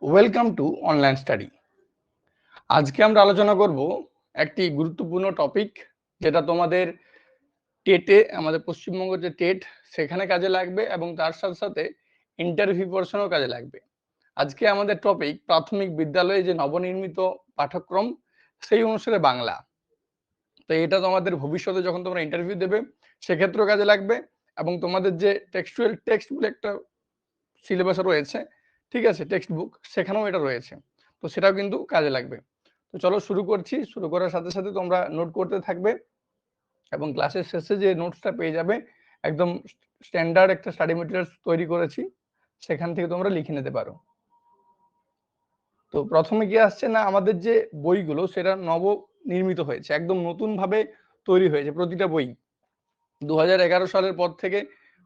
Welcome to online study. আজকে আমরা আলোচনা করব একটি গুরুত্বপূর্ণ টপিক, যেটা তোমাদের টেটে, আমাদের পশ্চিমবঙ্গ যে টেট, সেখানে কাজে লাগবে এবং তার সাথে সাথে ইন্টারভিউ পোর্শনেও কাজে লাগবে। আজকে আমাদের টপিক প্রাথমিক বিদ্যালয়ে যে নবনির্মিত পাঠ্যক্রম, সেই অনুসারে বাংলা। তো এটা তোমাদের ভবিষ্যতে যখন তোমরা ইন্টারভিউ দেবে সেক্ষেত্রেও কাজে লাগবে, এবং তোমাদের যে টেক্সচুয়াল টেক্সট বলে একটা সিলেবাসে রয়েছে, ঠিক আছে, টেক্সট বুক, সেখানেও এটা রয়েছে। তো সেটাও কিন্তু কাজে লাগবে। তো চলো শুরু করছি। শুরু করার সাথে সাথে তোমরা নোট করতে থাকবে, এবং ক্লাসের শেষে যে নোটসটা পেয়ে যাবে, একদম স্ট্যান্ডার্ড একটা স্টাডি মেটেরিয়ালস তৈরি করেছি, সেখান থেকে তোমরা লিখে নিতে পারো। তো প্রথমে কি আসছে না, আমাদের যে বইগুলো সেটা নবনির্মিত হয়েছে, একদম নতুন ভাবে তৈরি হয়েছে প্রতিটা বই। 2011 সালের পর থেকে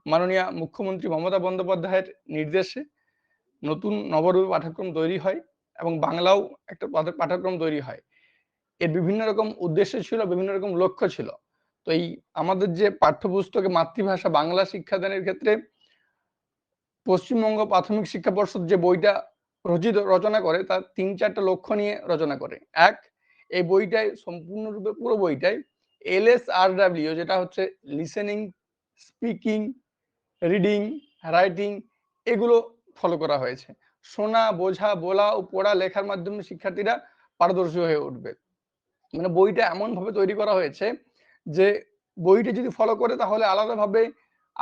মাননীয় মুখ্যমন্ত্রী মমতা বন্দ্যোপাধ্যায়ের নির্দেশে নতুন নবরূপে পাঠ্যক্রম তৈরি হয়, এবং বাংলাও একটা পাঠ্যক্রম তৈরি হয়। এর বিভিন্ন রকম উদ্দেশ্য ছিল, বিভিন্ন রকম লক্ষ্য ছিল। তো এই আমাদের যে পাঠ্যপুস্তকে মাতৃভাষা বাংলা শিক্ষাদানের ক্ষেত্রে পশ্চিমবঙ্গ প্রাথমিক শিক্ষা পর্ষদ যে বইটা রচনা করে, তার 3-4টা লক্ষ্য নিয়ে রচনা করে। এক, এই বইটায় সম্পূর্ণরূপে পুরো বইটাই LSRW, যেটা হচ্ছে লিসেনিং, স্পিকিং, রিডিং, রাইটিং, এগুলো ফলো করা হয়েছে। শোনা, বোঝা, বলা ও পড়া লেখার মাধ্যমে শিক্ষার্থীরা পারদর্শী হয়ে উঠবে। মানে বইটা এমন ভাবে তৈরি করা হয়েছে যে বইটা যদি ফলো করে তাহলে আলাদাভাবে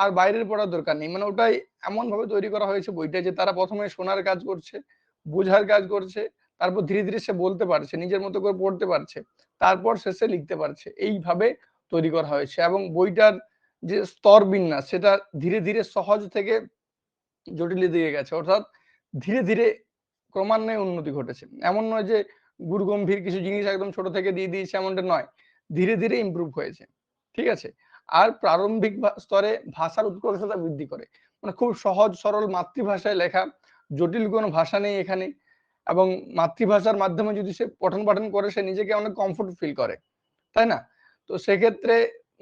আর বাইরের পড়ার দরকার নেই। মানে ওটাই এমন ভাবে তৈরি করা হয়েছে বইটা, যে তারা প্রথমে শোনার কাজ করছে, বোঝার কাজ করছে, তারপর ধীরে ধীরে সে বলতে পারছে, নিজের মতো করে পড়তে পারছে, তারপর শেষে লিখতে পারছে। এইভাবে তৈরি করা হয়েছে, এবং বইটার যে স্তর বিন্যাস সেটা ধীরে ধীরে সহজ থেকে জটিলের দিকে গেছে। অর্থাৎ ধীরে ধীরে ক্রমান্বয়ে উন্নতি ঘটেছে। এমন নয় যে গুরুগম্ভীর কিছু জিনিস একদম ছোট থেকে দিয়ে দিয়েছে, এমনটা নয়। ধীরে ধীরে ইমপ্রুভ হয়েছে, ঠিক আছে। আর প্রারম্ভিক স্তরে ভাষার উৎকর্ষতা বৃদ্ধি করে, মানে খুব সহজ সরল মাতৃভাষায় লেখা, জটিল কোনো ভাষা নেই এখানে। এবং মাতৃভাষার মাধ্যমে যদি সে পঠন পাঠন করে, সে নিজেকে অনেক কমফোর্ট ফিল করে, তাই না? তো সেক্ষেত্রে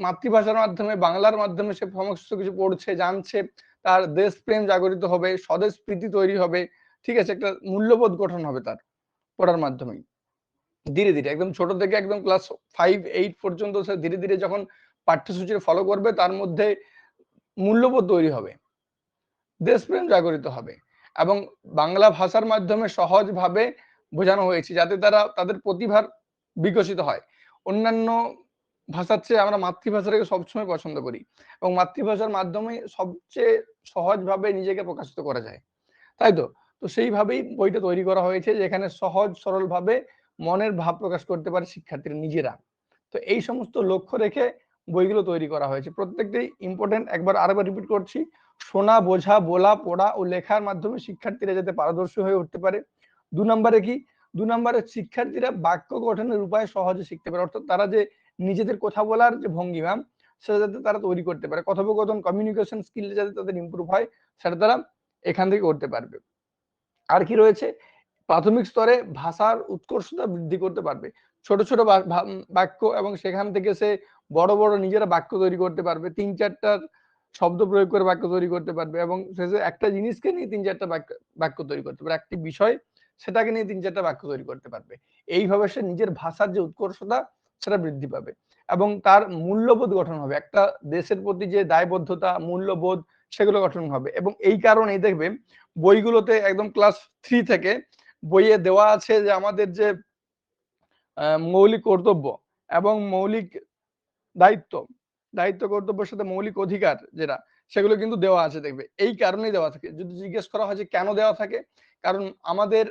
মাতৃভাষার মাধ্যমে, বাংলার মাধ্যমে সে সমস্ত কিছু পড়ছে, জানছে, তার দেশপ্রেম জাগরিত হবে, স্বদেশ প্রীতি তৈরি হবে, ঠিক আছে, একটা মূল্যবোধ গঠন হবে তার পড়ার মাধ্যমেই। ধীরে ধীরে একদম ছোট থেকে একদম ক্লাস 5-8 পর্যন্ত সে ধীরে ধীরে যখন পাঠ্যসূচি ফলো করবে, তার মধ্যে মূল্যবোধ তৈরি হবে, দেশপ্রেম জাগরিত হবে, এবং বাংলা ভাষার মাধ্যমে সহজভাবে বোঝানো হয়েছে যাতে তারা তাদের প্রতিভার বিকশিত হয়। অন্যান্য ভাষার চেয়ে আমরা মাতৃভাষাটাকে সবসময় পছন্দ করি, এবং মাতৃভাষার মাধ্যমে সবচেয়ে সহজভাবে নিজেকে প্রকাশিত করা যায়, তাই তো? তো সেইভাবেই বইটা তৈরি করা হয়েছে, যেখানে সহজ সরলভাবে মনের ভাব প্রকাশ করতে পারে শিক্ষার্থীরা নিজেরা। তো এই সমস্ত লক্ষ্য রেখে বইগুলো তৈরি করা হয়েছে। প্রত্যেকটাই ইম্পর্টেন্ট। আরেকবার রিপিট করছি, শোনা, বোঝা, বলা, পড়া ও লেখার মাধ্যমে শিক্ষার্থীরা যাতে পারদর্শী হয়ে উঠতে পারে। 2 নম্বরে কি, 2 নম্বরে শিক্ষার্থীরা বাক্য গঠনের উপায় সহজে শিখতে পারে। অর্থাৎ তারা যে নিজেদের কথা বলার যে ভঙ্গিমা, সেটা যাতে তারা তৈরি করতে পারে, কথোপকথন, কমিউনিকেশন স্কিল যাতে তাদের ইমপ্রুভ হয়, সেটা তারা এখান থেকে করতে পারবে। আর কি রয়েছে, প্রাথমিক স্তরে ভাষার উৎকর্ষতা বৃদ্ধি করতে পারবে। ছোট ছোট বাক্য, এবং সেখান থেকে সে বড় বড় নিজেরা বাক্য তৈরি করতে পারবে। 3-4টার শব্দ প্রয়োগ করে বাক্য তৈরি করতে পারবে, এবং শেষে একটা জিনিসকে নিয়ে 3-4টা বাক্য তৈরি করতে পারবে। একটি বিষয়, সেটাকে নিয়ে 3-4টা বাক্য তৈরি করতে পারবে। এইভাবে সে নিজের ভাষার যে উৎকর্ষতা, সেটা বৃদ্ধি পাবে, এবং তার মূল্যবোধ গঠন হবে। একটা দেশের প্রতি যে দায়বদ্ধতা, মূল্যবোধ, সেগুলো গঠন হবে। এবং এই কারণেই দেখবে বইগুলোতে একদম ক্লাস 3 থেকে বইয়ে দেওয়া আছে যে আমাদের যে মৌলিক কর্তব্য এবং মৌলিক দায়িত্ব, কর্তব্যের সাথে মৌলিক অধিকার যেটা, সেগুলো কিন্তু দেওয়া আছে, দেখবে। এই কারণেই দেওয়া থাকে। যদি জিজ্ঞেস করা হয় যে কেন দেওয়া থাকে, কারণ আমাদের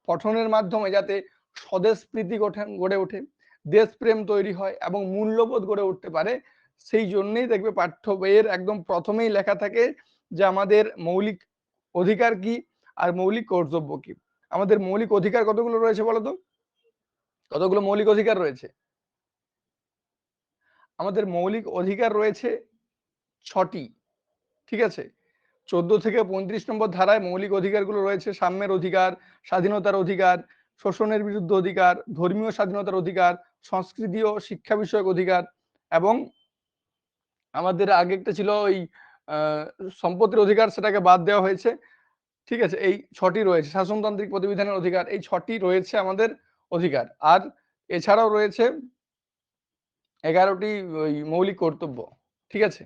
পঠনের মাধ্যমে যাতে স্বদেশ প্রীতি গড়ে ওঠে, দেশপ্রেম তৈরি হয়, এবং মূল্যবোধ গড়ে উঠতে পারে, সেই জন্যই দেখবে পাঠ্য বইয়ের একদম প্রথমেই লেখা থাকে যে আমাদের মৌলিক অধিকার কি আর মৌলিক কর্তব্য কি। আমাদের মৌলিক অধিকার কতগুলো রয়েছে বলতো? কতগুলো মৌলিক অধিকার রয়েছে? আমাদের মৌলিক অধিকার রয়েছে 6টি, ঠিক আছে। 14 থেকে 35 নম্বর ধারায় মৌলিক অধিকারগুলো রয়েছে: সাম্যের অধিকার, স্বাধীনতার অধিকার, শোষণের বিরুদ্ধে অধিকার, ধর্মীয় স্বাধীনতার অধিকার, সংস্কৃতি ও শিক্ষা বিষয়ক অধিকার, এবং আমাদের আগে একটা ছিল ওই সম্পত্তির অধিকার, সেটাকে বাদ দেওয়া হয়েছে। ঠিক আছে, এই ৬টি রয়েছে শাসনতান্ত্রিক প্রতিবিধানের অধিকার, এই ৬টি রয়েছে আমাদের অধিকার। আর এছাড়াও রয়েছে ১১টি ওই মৌলিক কর্তব্য। ঠিক আছে,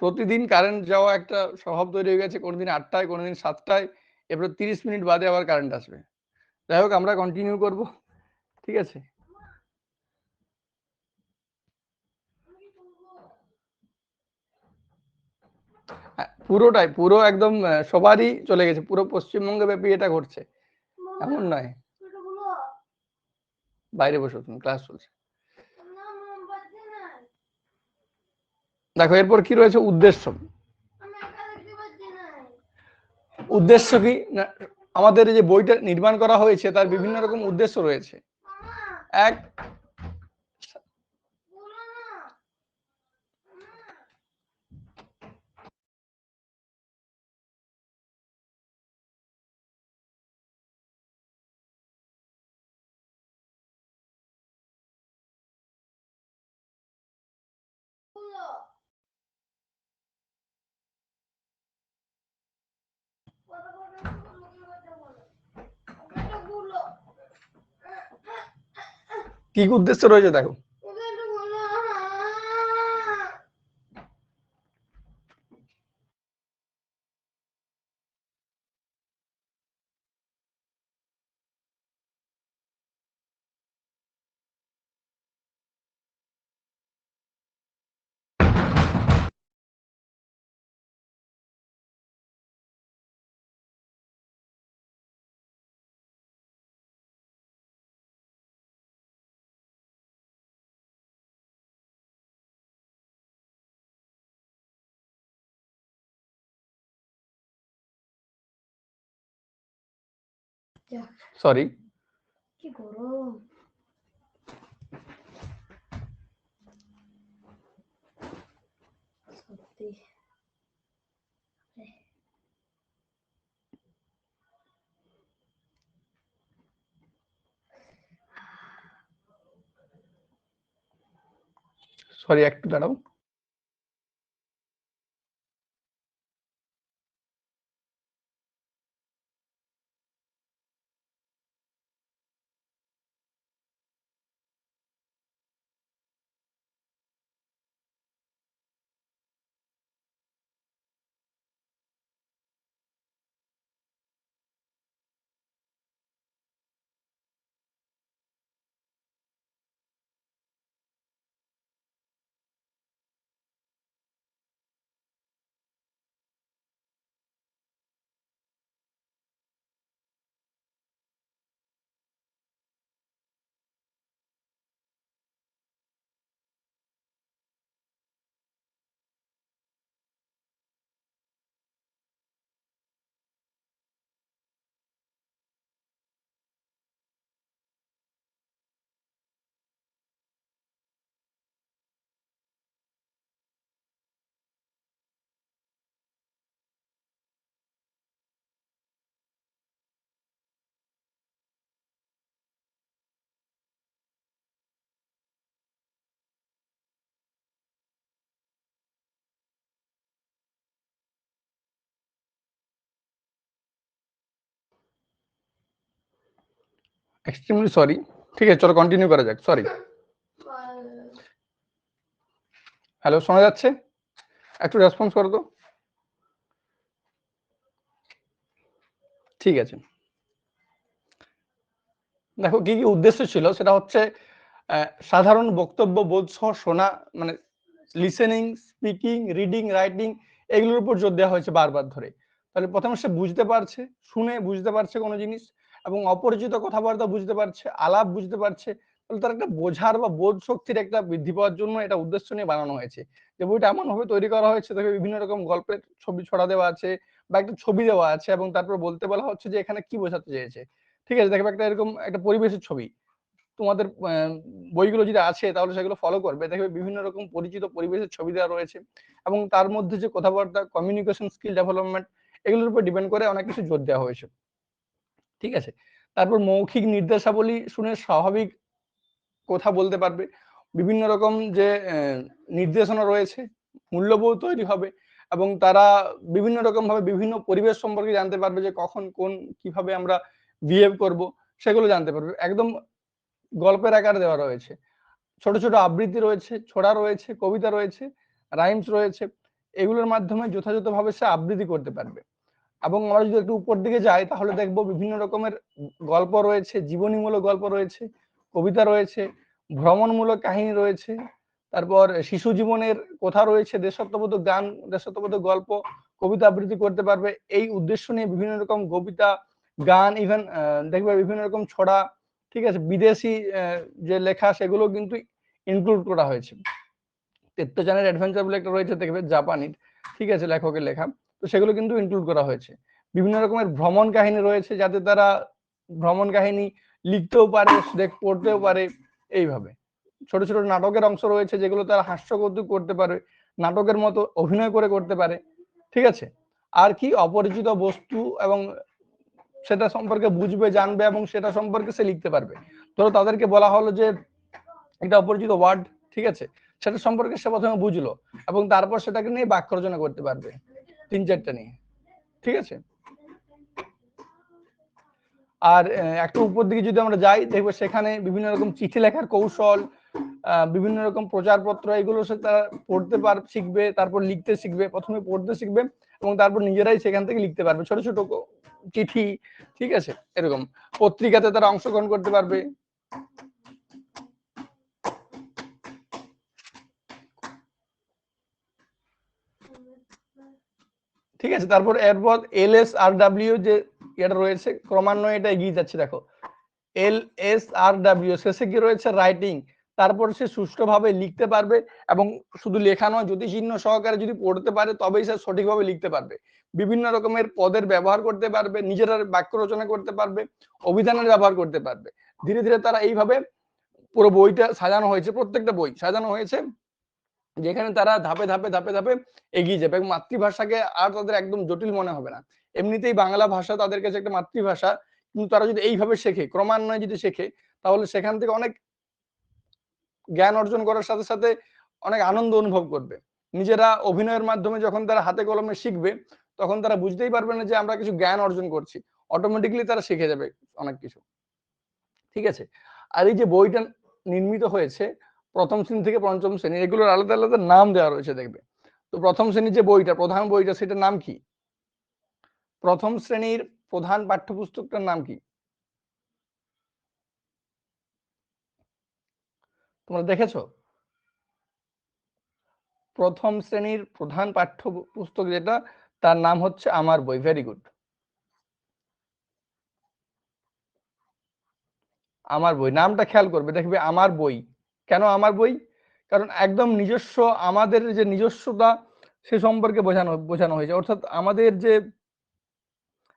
প্রতিদিন কারেন্ট যাওয়া একটা স্বভাব তৈরি হয়ে গেছে, কোনোদিন ৮টায় কোনোদিন ৭টায়, এরপর ৩০ মিনিট বাদে আবার কারেন্ট আসবে। যাই হোক, আমরা কন্টিনিউ করব। ঠিক আছে, পুরোটাই পুরো একদম সবারই চলে গেছে, পুরো পশ্চিমবঙ্গ ব্যাপী এটা ঘটছে, এমন নয়। বাইরে বসো, তুমি ক্লাস চলছে। দেখো এরপর কি রয়েছে, উদ্দেশ্য। উদ্দেশ্য কি না, আমাদের যে বইটা নির্মাণ করা হয়েছে তার বিভিন্ন রকম উদ্দেশ্য রয়েছে। এক, কি উদ্দেশ্য রয়েছে দেখো। সরি, কি গরম। সরি, একটু দাঁড়াও। Extremely sorry. ঠিক আছে, চলো কন্টিনিউ করা যাক। সরি। হ্যালো, শোনা যাচ্ছে? একটু রেসপন্স করো তো। ঠিক আছে, দেখো কি কি উদ্দেশ্য ছিল, সেটা হচ্ছে সাধারণ বক্তব্য বোধ সহ শোনা, মানে লিসেনিং, স্পিকিং, রিডিং, রাইটিং, এগুলোর উপর জোর দেওয়া হয়েছে বারবার ধরে। তাহলে প্রথমে সে বুঝতে পারছে, শুনে বুঝতে পারছে কোনো জিনিস, এবং অপরিচিত কথাবার্তা বুঝতে পারছে, আলাপ বুঝতে পারছে। তাহলে তার একটা বোঝার বা বোধ শক্তির একটা বৃদ্ধি পাওয়ার জন্য এটা উদ্দেশ্য নিয়ে বানানো হয়েছে। যে বইটা এমন ভাবে তৈরি করা হয়েছে, তাকে বিভিন্ন রকম গল্পের ছবি ছড়া দেওয়া আছে বা একটা ছবি দেওয়া আছে, এবং তারপর বলতে বলা হচ্ছে যে এখানে কি বোঝাতে চেয়েছে। ঠিক আছে, দেখবে একটা এরকম একটা পরিবেশের ছবি, তোমাদের বইগুলো যদি আছে তাহলে সেগুলো ফলো করবে, দেখবে বিভিন্ন রকম পরিচিত পরিবেশের ছবি দেওয়া রয়েছে, এবং তার মধ্যে যে কথাবার্তা, কমিউনিকেশন স্কিল ডেভেলপমেন্ট, এগুলোর উপর ডিপেন্ড করে অনেক কিছু জোর দেওয়া হয়েছে। ঠিক আছে, তারপর মৌখিক নির্দেশাবলী শুনে স্বাভাবিক কথা বলতে পারবে। বিভিন্ন রকম যে নির্দেশনা রয়েছে, মূল্যবোধ তৈরি হবে, এবং তারা বিভিন্ন রকম ভাবে বিভিন্ন পরিবেশ সম্পর্কে জানতে পারবে যে কখন কোন কিভাবে আমরা বিহেভ করব সেগুলো জানতে পারবে। একদম গল্পের আকারে দেওয়া রয়েছে। ছোট, ছোট আবৃত্তি রয়েছে, ছড়া রয়েছে, কবিতা রয়েছে, রাইমস রয়েছে। এগুলোর মাধ্যমে যথাযথভাবে সে আবৃত্তি করতে পারবে। এবং আমরা যদি একটু উপর দিকে যাই তাহলে দেখব বিভিন্ন রকমের গল্প রয়েছে, জীবনীমূলক গল্প রয়েছে, কবিতা রয়েছে, ভ্রমণমূলক কাহিনী রয়েছে, তারপর শিশু জীবনের কথা রয়েছে, দেশাত্মবোধক গান, দেশাত্মবোধক গল্প, কবিতা আবৃত্তি করতে পারবে। এই উদ্দেশ্য নিয়ে বিভিন্ন রকম কবিতা, গান, ইভেন দেখবে বিভিন্ন রকম ছড়া, ঠিক আছে, বিদেশি যে লেখা সেগুলো কিন্তু ইনক্লুড করা হয়েছে। তেত্তোজানের অ্যাডভেঞ্চার বলে একটা রয়েছে দেখবে জাপানির, ঠিক আছে, লেখকের লেখা, তো সেগুলো কিন্তু ইনক্লুড করা হয়েছে। বিভিন্ন রকমের ভ্রমণ কাহিনী রয়েছে যাতে তারা ভ্রমণ কাহিনী লিখতেও পারে, পড়তেও পারে। এইভাবে ছোট ছোট নাটকের অংশ রয়েছে যেগুলো তারা হাস্যকৌতুক করতে পারে, নাটকের মতো অভিনয় করে করতে পারে, ঠিক আছে। আর কি অপরিচিত বস্তু এবং সেটা সম্পর্কে বুঝবে, জানবে এবং সেটা সম্পর্কে সে লিখতে পারবে। ধরো তাদেরকে বলা হলো যে একটা অপরিচিত ওয়ার্ড, ঠিক আছে, সেটা সম্পর্কে সে প্রথমে বুঝলো এবং তারপর সেটাকে নিয়ে বাক্য রচনা করতে পারবে 3-4টা নিয়ে, ঠিক আছে। আর একটু উপর দিকে যদি আমরা যাই দেখবো সেখানে বিভিন্ন রকম চিঠি লেখার কৌশল, বিভিন্ন রকম প্রচারপত্র, এগুলো সে তারা পড়তে শিখবে, তারপর লিখতে শিখবে। প্রথমে পড়তে শিখবে এবং তারপর নিজেরাই সেখান থেকে লিখতে পারবে ছোট ছোট চিঠি, ঠিক আছে। এরকম পত্রিকাতে তারা অংশগ্রহণ করতে পারবে। ঠিক আছে, তারপর এরপর LSRW যে এটা রয়েছে ক্রমান্বয়ে এটা এগিয়ে যাচ্ছে। দেখো LSRW শেষে কি রয়েছে, রাইটিং। তারপর সে সুষ্ঠুভাবে লিখতে পারবে এবং শুধু লেখা নয়, যদি চিহ্ন সহকারে যদি পড়তে পারে তবেই সে সঠিকভাবে লিখতে পারবে। বিভিন্ন রকমের পদের ব্যবহার করতে পারবে, নিজেরা বাক্য রচনা করতে পারবে, অভিধানের ব্যবহার করতে পারবে। ধীরে ধীরে তারা এইভাবে পুরো বইটা সাজানো হয়েছে, প্রত্যেকটা বই সাজানো হয়েছে যেখানে তারা ধাপে ধাপে ধাপে ধাপে এগিয়ে যাবে এবং মাতৃভাষাকে আর তাদের একদম জটিল মনে হবে না। এমনিতেই বাংলা ভাষা তাদের কাছে একটা মাতৃভাষা, কিন্তু তারা যদি এইভাবে শেখে, ক্রমান্বয়ে যদি শেখে, তাহলে সেখান থেকে অনেক জ্ঞান অর্জন করার সাথে সাথে অনেক আনন্দ অনুভব করবে। নিজেরা অভিনয়ের মাধ্যমে যখন তারা হাতে কলমে শিখবে তখন তারা বুঝতেই পারবে না যে আমরা কিছু জ্ঞান অর্জন করছি, অটোমেটিক্যালি তারা শিখে যাবে অনেক কিছু, ঠিক আছে। আর এই যে বইটা নির্মিত হয়েছে প্রথম শ্রেণী থেকে পঞ্চম শ্রেণী, এগুলোর আলাদা আলাদা নাম দেওয়া রয়েছে দেখবে। তো প্রথম শ্রেণীর যে বইটা, প্রধান বইটা, সেটার নাম কি? প্রথম শ্রেণীর প্রধান পাঠ্যপুস্তকটার নাম কি তোমরা দেখেছো? প্রথম শ্রেণীর প্রধান পাঠ্যপুস্তক যেটা, তার নাম হচ্ছে আমার বই। Very good. আমার বই নামটা খেয়াল করবে, দেখবে আমার বই। কেন আমার বই? কারণ একদম নিজস্ব, আমাদের যে নিজস্বতা সে সম্পর্কে বোঝানো হয়েছে। অর্থাৎ আমাদের যে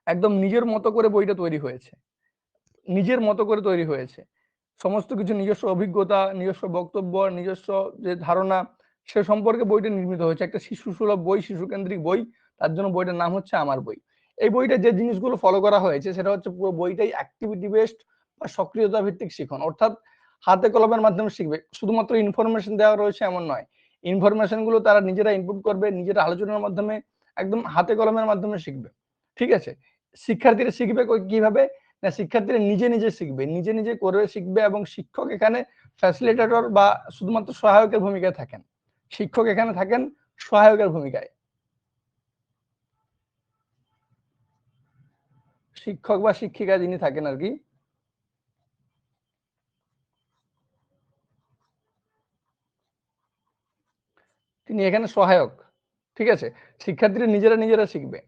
একদম নিজের মতো করে বইটা তৈরি হয়েছে, নিজের মতো করে তৈরি হয়েছে। সমস্ত কিছু নিজস্ব অভিজ্ঞতা, নিজস্ব বক্তব্য, নিজস্ব যে ধারণা সে সম্পর্কে বইটা নির্মিত হয়েছে। একটা শিশু সুলভ বই, শিশু কেন্দ্রিক বই, তার জন্য বইটার নাম হচ্ছে আমার বই। এই বইটা যে জিনিসগুলো ফলো করা হয়েছে সেটা হচ্ছে পুরো বইটাই অ্যাক্টিভিটি বেসড বা সক্রিয়তা ভিত্তিক শিখন। অর্থাৎ হাতে কলমের মাধ্যমে শিখবে, শুধুমাত্র ইনফরমেশন দেওয়া রয়েছে এমন নয়। ইনফরমেশন গুলো তারা নিজেরা ইনপুট করবে, নিজেরা আলোচনার মাধ্যমে একদম হাতে কলমের মাধ্যমে শিখবে, ঠিক আছে। শিক্ষার্থীরা শিখবে কিভাবে না, শিক্ষার্থীরা নিজে নিজে শিখবে, নিজে নিজে করে শিখবে এবং শিক্ষক এখানে ফ্যাসিলিটেটর বা শুধুমাত্র সহায়কের ভূমিকায় থাকেন। শিক্ষক এখানে থাকেন সহায়কের ভূমিকায়। শিক্ষক বা শিক্ষিকা যিনি থাকেন আর কি, তিনি এখানে সহায়ক, ঠিক আছে। শিক্ষার্থীরা নিজেরা নিজেরা শিখবে।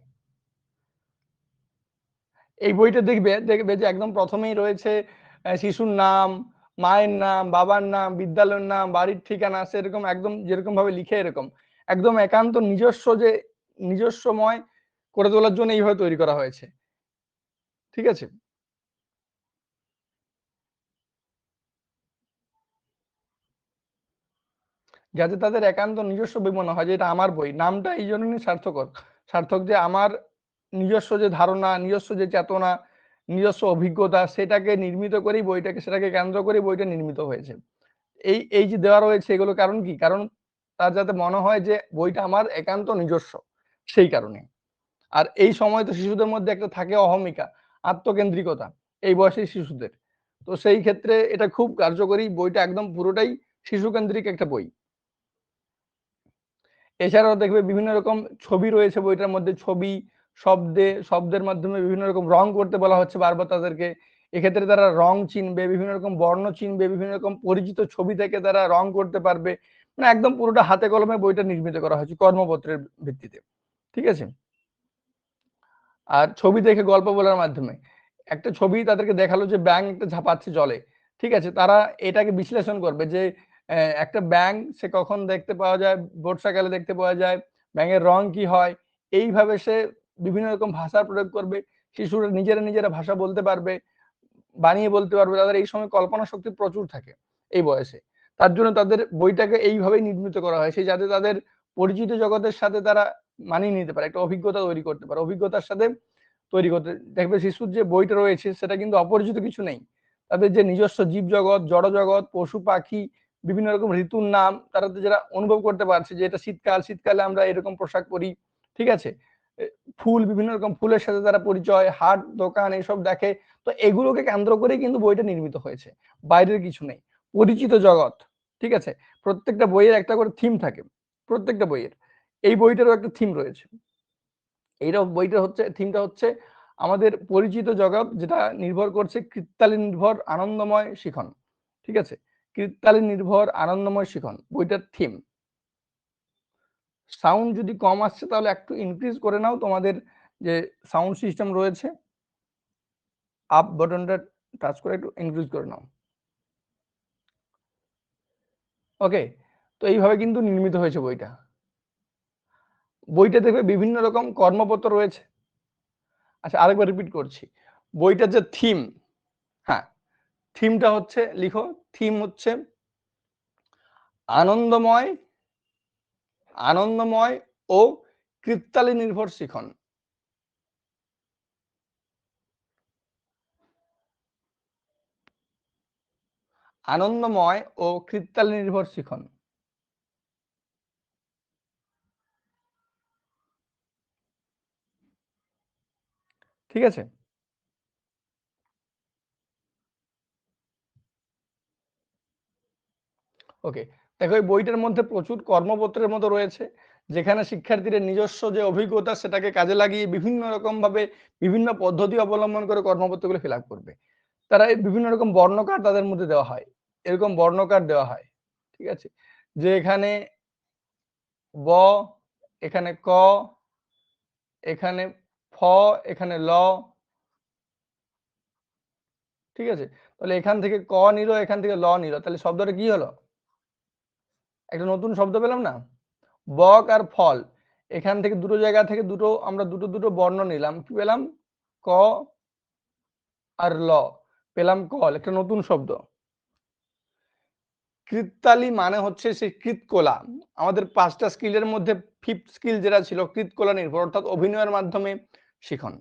এই বইটা দেখবে দেখবে যে একদম প্রথমেই রয়েছে শিশুর নাম, মায়ের নাম, বাবার নাম, বিদ্যালয়ের নাম, বাড়ির ঠিকানা, সেরকম একদম যেরকম ভাবে লিখে এরকম একদম একান্ত নিজস্ব, যে নিজস্বময় করে তোলার জন্য এইভাবে তৈরি করা হয়েছে, ঠিক আছে। যাতে তাদের একান্ত নিজস্ব বই মনে হয় যে এটা আমার বই। নামটা এই জন্যই সার্থকর, সার্থক যে আমার নিজস্ব যে ধারণা, নিজস্ব যে চেতনা, নিজস্ব অভিজ্ঞতা সেটাকে নির্মিত করেই বইটাকে, সেটাকে কেন্দ্র করে বইটা নির্মিত হয়েছে। এই যে দেওয়া রয়েছে এগুলো কারণ কি? কারণ তার যাতে মনে হয় যে বইটা আমার একান্ত নিজস্ব। সেই কারণে। আর এই সময় তো শিশুদের মধ্যে একটা থাকে অহমিকা, আত্মকেন্দ্রিকতা এই বয়সের শিশুদের। তো সেই ক্ষেত্রে এটা খুব কার্যকরী। বইটা একদম পুরোটাই শিশুকেন্দ্রিক একটা বই। এছাড়াও দেখবে বিভিন্ন রকম ছবি রয়েছে বইটার মধ্যে, ছবি, শব্দের মাধ্যমে বিভিন্ন রকম রং করতে বলা হচ্ছে বারবার তাদেরকে। এক্ষেত্রে তারা রং চিনবে, বিভিন্ন রকম বর্ণ চিনবে, বিভিন্ন রকম পরিচিত ছবি থেকে তারা রং করতে পারবে। মানে একদম পুরোটা হাতে কলমে বইটা নির্মিত করা হয়েছে কর্মপত্রের ভিত্তিতে। ঠিক আছে? আর ছবি দেখে গল্প বলার মাধ্যমে একটা ছবি তাদেরকে দেখালো যে ব্যাঙ একটা ঝাঁপাচ্ছে জলে। ঠিক আছে? তারা এটাকে বিশ্লেষণ করবে যে একটা ব্যাঙ সে কখন দেখতে পাওয়া যায়, বর্ষাকালে দেখতে পাওয়া যায়, ব্যাঙের রং কি হয়? এইভাবে সে বিভিন্ন রকম ভাষার প্রয়োগ করবে। শিশুরা নিজেরা ভাষা বলতে পারবে, বানিয়ে বলতে পারবে। তাদের এই সময় কল্পনা শক্তি প্রচুর থাকে এই বয়সে। তার জন্য তাদের বইটাকে এইভাবেই নির্মিত করা হয়। সেই যাতে তাদের পরিচিত জগতের সাথে তারা মানিয়ে নিতে পারে, একটা অভিজ্ঞতা তৈরি করতে পারে। অভিজ্ঞতার সাথে তৈরি করতে দেখবে শিশুর যে বইটা রয়েছে সেটা কিন্তু অপরিচিত কিছু নেই। তাদের যে নিজস্ব জীবজগৎ, জড়জগৎ, পশু-পাখি, বিভিন্ন রকম ঋতুর নাম তারা তো যারা অনুভব করতে পারছে যে এটা শীতকাল, শীতকালে আমরা এরকম পোশাক পরি। ঠিক আছে? এ ফুল, বিভিন্ন রকম ফুলের সাথে তারা পরিচয়, হাট, দোকান এসব দেখে। তো এগুলোকে কেন্দ্র করেই কিন্তু বইটা নির্মিত হয়েছে। বাইরের কিছু নেই। পরিচিত জগৎ। ঠিক আছে? প্রত্যেকটা বইয়ের একটা করে থিম থাকে। প্রত্যেকটা বইয়ের। এই বইটারও একটা থিম রয়েছে। বইটা হচ্ছে থিমটা হচ্ছে আমাদের পরিচিত জগৎ যেটা নির্ভর করছে কৃত্যালী নির্ভর আনন্দময় শিখন। ঠিক আছে? কৃত্যালী নির্ভর আনন্দময় শিখন বইটার থিম। সাউন্ড যদি কম আসছে তাহলে একটু ইনক্রিজ করে নাও তোমাদের যে সাউন্ড সিস্টেম রয়েছে। আপ বাটনটা টাচ করে একটু ইনক্রিজ করে নাও। ওকে? তো এইভাবে কিন্তু নির্মিত হয়েছে বইটা। বইটা দেখবে বিভিন্ন রকম কর্মপত্র রয়েছে। আচ্ছা আরেকবার রিপিট করছি। বইটার যে থিম, হ্যাঁ, থিমটা হচ্ছে লিখো, থিম হচ্ছে আনন্দময়, আনন্দময় ও কৃত্যালী নির্ভর শিখন। আনন্দময় ও কৃত্যালী নির্ভর শিখন। ঠিক আছে? ওকে। দেখো এই বইটার মধ্যে প্রচুর কর্মপত্রের মতো রয়েছে যেখানে শিক্ষার্থীদের নিজস্ব যে অভিজ্ঞতা সেটাকে কাজে লাগিয়ে বিভিন্ন রকম ভাবে বিভিন্ন পদ্ধতি অবলম্বন করে কর্মপত্রগুলো ফিল আপ করবে। তারা এই বিভিন্ন রকম বর্ণকার তাদের মধ্যে দেওয়া হয়। এরকম বর্ণকার দেওয়া হয়। ঠিক আছে? যে এখানে ব, এখানে ক, এখানে ফ, এখানে ল। ঠিক আছে? তাহলে এখান থেকে ক নিল, এখান থেকে ল নিল। তাহলে শব্দটা কি হলো? একটা নতুন শব্দ পেলাম না? বক আর ফল। এখান থেকে দুটো জায়গা থেকে আমরা দুটো বর্ণ নিলাম। কি পেলাম? ক আর ল। পেলাম কল, একটা নতুন শব্দ। কৃত্যালী মানে হচ্ছে সেই কৃতকলা। আমাদের ৫ টা স্কিলের মধ্যে 5th স্কিল যেটা ছিল কৃতকলা নির্ভর, অর্থাৎ অভিনয়ের মাধ্যমে শিখন।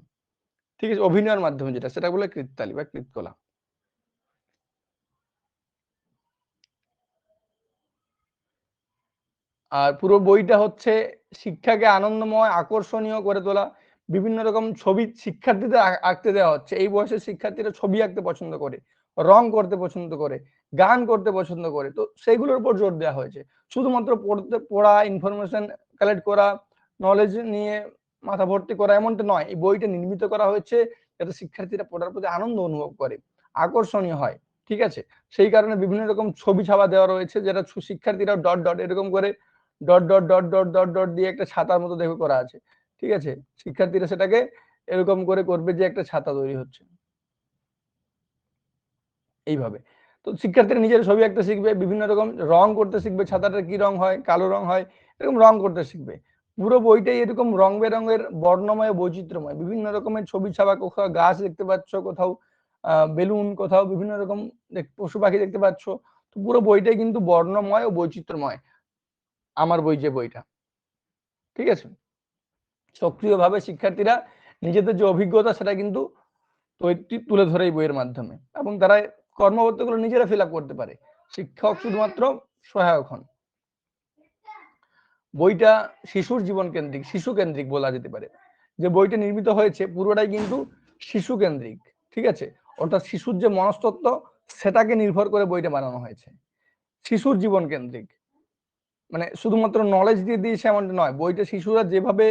ঠিক আছে? অভিনয়ের মাধ্যমে যেটা সেটা বলে কৃত্যালী বা কৃতকলা। আর পুরো বইটা হচ্ছে শিক্ষাকে আনন্দময়, আকর্ষণীয় করে তোলা। বিভিন্ন রকম ছবি শিক্ষার্থীদের আঁকতে দেওয়া হচ্ছে। এই বয়সের শিক্ষার্থীরা ছবি আঁকতে পছন্দ করে, রং করতে পছন্দ করে, গান করতে পছন্দ করে। তো সেইগুলোর উপর জোর দেওয়া হয়েছে। শুধুমাত্র পড়া, ইনফরমেশন কালেক্ট করা, নলেজ নিয়ে মাথা ভর্তি করা এমনটা নয়। এই বইটা নির্মিত করা হয়েছে যাতে শিক্ষার্থীরা পড়ার প্রতি আনন্দ অনুভব করে, আকর্ষণীয় হয়। ঠিক আছে? সেই কারণে বিভিন্ন রকম ছবি ছাপা দেওয়া রয়েছে যেটা শিক্ষার্থীরা ডট ডট এরকম করে dot dot dot dot dot dot দিয়ে একটা ছাতার মতো দেখো করা আছে। ঠিক আছে? শিক্ষার্থীরা সেটাকে এরকম করে করবে যে একটা ছাতা তৈরি হচ্ছে। এইভাবে। তো শিক্ষার্থীরা নিজের ছবি আঁকতে শিখবে, বিভিন্ন রকম রং করতে শিখবে, ছাতাটার কি রং হয়, কালো রং হয়, এরকম রং করতে শিখবে। পুরো বইটাই এরকম রং বেরঙের বর্ণময় বৈচিত্র্যময়। বিভিন্ন রকমের ছবি ছাপা, কোথাও গাছ দেখতে পাচ্ছ, কোথাও বেলুন, কোথাও বিভিন্ন রকম পশু পাখি দেখতে পাচ্ছ। তো পুরো বইটাই কিন্তু বর্ণময় ও বৈচিত্র্যময়। আমার বই যে বইটা। ঠিক আছে? সক্রিয়ভাবে শিক্ষার্থীরা নিজেদের যে অভিজ্ঞতা সেটা কিন্তু তুলে ধরে এই বইয়ের মাধ্যমে এবং তারা কর্মপত্রগুলো নিজেরা ফিল আপ করতে পারে। শিক্ষক শুধুমাত্র সহায়ক হন। বইটা শিশুর জীবন কেন্দ্রিক, শিশু কেন্দ্রিক বলা যেতে পারে। যে বইটা নির্মিত হয়েছে পুরোটাই কিন্তু শিশু কেন্দ্রিক, ঠিক আছে? অর্থাৎ শিশুর যে মনস্তত্ত্ব সেটাকে নির্ভর করে বইটা বানানো হয়েছে। শিশুর জীবন কেন্দ্রিক, মানে শুধুমাত্র নলেজ দিয়ে দিয়েছে এমনটা নয়, বইটা শিশুরা যেভাবে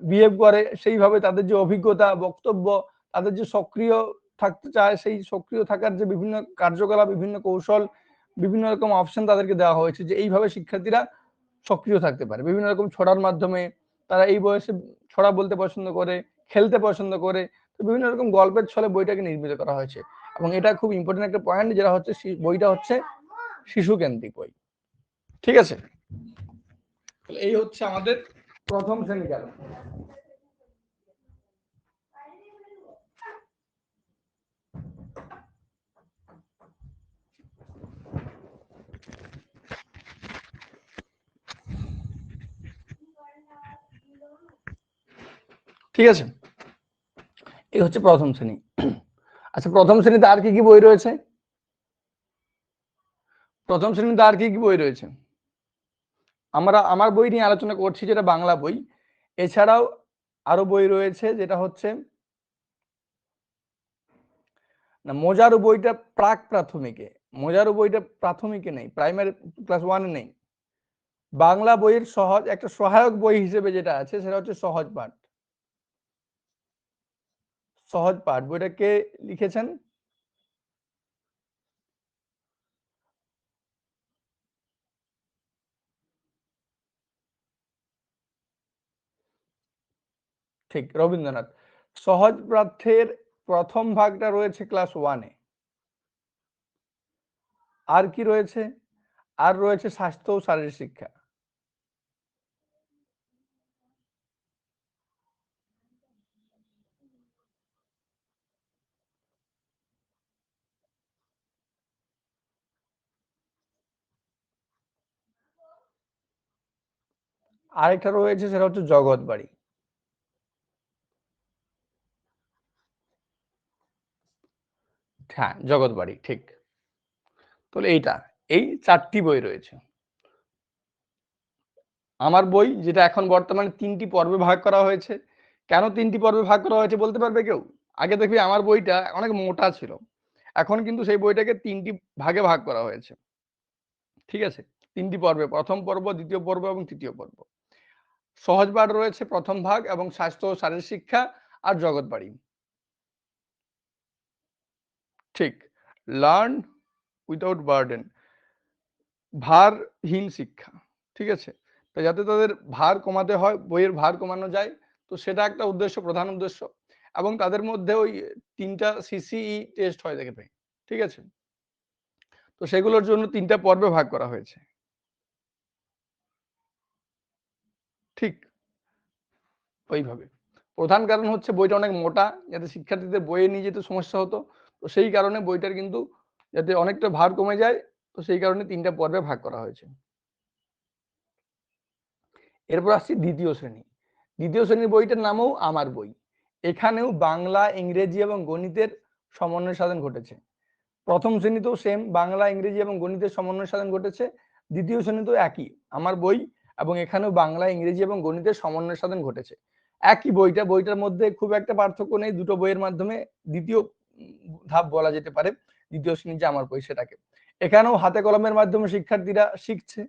বিহেভ করে সেইভাবে তাদের যে অভিজ্ঞতা, বক্তব্য, তাদের যে সক্রিয় থাকতে চায় সেই সক্রিয় থাকার যে বিভিন্ন কার্যকলাপ, বিভিন্ন কৌশল, বিভিন্ন রকম অপশন তাদেরকে দেওয়া হয়েছে যে এইভাবে শিক্ষার্থীরা সক্রিয় থাকতে পারে। বিভিন্ন রকম ছড়ার মাধ্যমে তারা এই বয়সে ছড়া বলতে পছন্দ করে, খেলতে পছন্দ করে, তো বিভিন্ন রকম গল্পের ছলে বইটাকে নির্মিত করা হয়েছে। এবং এটা খুব ইম্পর্টেন্ট একটা পয়েন্ট, যেটা হচ্ছে বইটা হচ্ছে শিশু কেন্দ্রিক বই, ঠিক আছে? এই হচ্ছে আমাদের প্রথম শ্রেণী গেল। ঠিক আছে, এই হচ্ছে প্রথম শ্রেণী। আচ্ছা, প্রথম শ্রেণীতে আর কি কি বই রয়েছে? প্রথম শ্রেণীতে আর কি কি বই রয়েছে? আমার বই নিয়ে আলোচনা করছি, যেটা বাংলা বই। এছাড়াও আরো বই রয়েছে, যেটা হচ্ছে না, মোজারো বইটা প্রাক প্রাথমিকে, মোজারো বইটা প্রাথমিকে নেই, প্রাইমারি ক্লাস 1 এ নেই। বাংলা বইয়ের সহজ একটা সহায়ক বই হিসেবে যেটা আছে সেটা হচ্ছে সহজ পাঠ। সহজ পাঠ বইটা কে লিখেছেন? ঠিক, রবীন্দ্রনাথ। সহজ পাঠের প্রথম ভাগটা রয়েছে ক্লাস 1 এ। আর কি রয়েছে? আর রয়েছে স্বাস্থ্য ও শারীরিক শিক্ষা। আরেকটা রয়েছে, সেটা হচ্ছে জগৎ বাড়ি। হ্যাঁ, জগৎ বাড়ি, ঠিক। তাহলে এই 4টি বই রয়েছে। আমার বই, যেটা এখন বর্তমানে 3টি পর্বে ভাগ করা হয়েছে। কেন 3টি পর্বে ভাগ করা হয়েছে বলতে পারবে কেউ? আগে দেখবি আমার বইটা অনেক মোটা ছিল। এখন কিন্তু সেই বইটাকে 3টি ভাগে ভাগ করা হয়েছে। ঠিক আছে? 3টি পর্বে, প্রথম পর্ব, দ্বিতীয় পর্ব এবং তৃতীয় পর্ব। সহজ পাঠ রয়েছে প্রথম ভাগ, এবং স্বাস্থ্য ও শারীরিক শিক্ষা আর জগৎ বাড়ি। ঠিক, লার্ন উইথাউট বার্ডেন, ভারহীন শিক্ষা। ঠিক আছে? তো যাতে তাদের ভার কমাতে হয়, বইয়ের ভার কমানো যায়, তো সেটা একটা উদ্দেশ্য, প্রধান উদ্দেশ্য। এবং তাদের মধ্যে ওই 3টা সিসিই টেস্ট হয় দেখবে। ঠিক আছে? তো সেগুলোর জন্য 3টা পর্বে ভাগ করা হয়েছে। ঠিক ওইভাবে। প্রধান কারণ হচ্ছে বইটা অনেক মোটা, যাতে শিক্ষার্থীদের বইয়ে নিয়ে যেতে সমস্যা হতো। তো সেই কারণে বইটার কিন্তু যাতে অনেকটা ভার কমে যায়, তো সেই কারণে 3টা পর্বে ভাগ করা হয়েছে। এরপর আসছি দ্বিতীয় শ্রেণী। দ্বিতীয় শ্রেণীর বইটার নামও আমার বই। এখানেও বাংলা, ইংরেজি এবং গণিতের সমন্বয় সাধন ঘটেছে। প্রথম শ্রেণীতেও সেম বাংলা, ইংরেজি এবং গণিতের সমন্বয় সাধন ঘটেছে। দ্বিতীয় শ্রেণীতেও একই, আমার বই, এবং এখানেও বাংলা, ইংরেজি এবং গণিতের সমন্বয় সাধন ঘটেছে। একই বইটার মধ্যে খুব একটা পার্থক্য নেই। দুটো বইয়ের মাধ্যমে দ্বিতীয় ধাপ বলা যেতে পারে, দ্বিতীয় শ্রেণীর যে আমার বই সেটাকে। এখানেও হাতে কলমের মাধ্যমে শিক্ষার্থীরা শিখছে।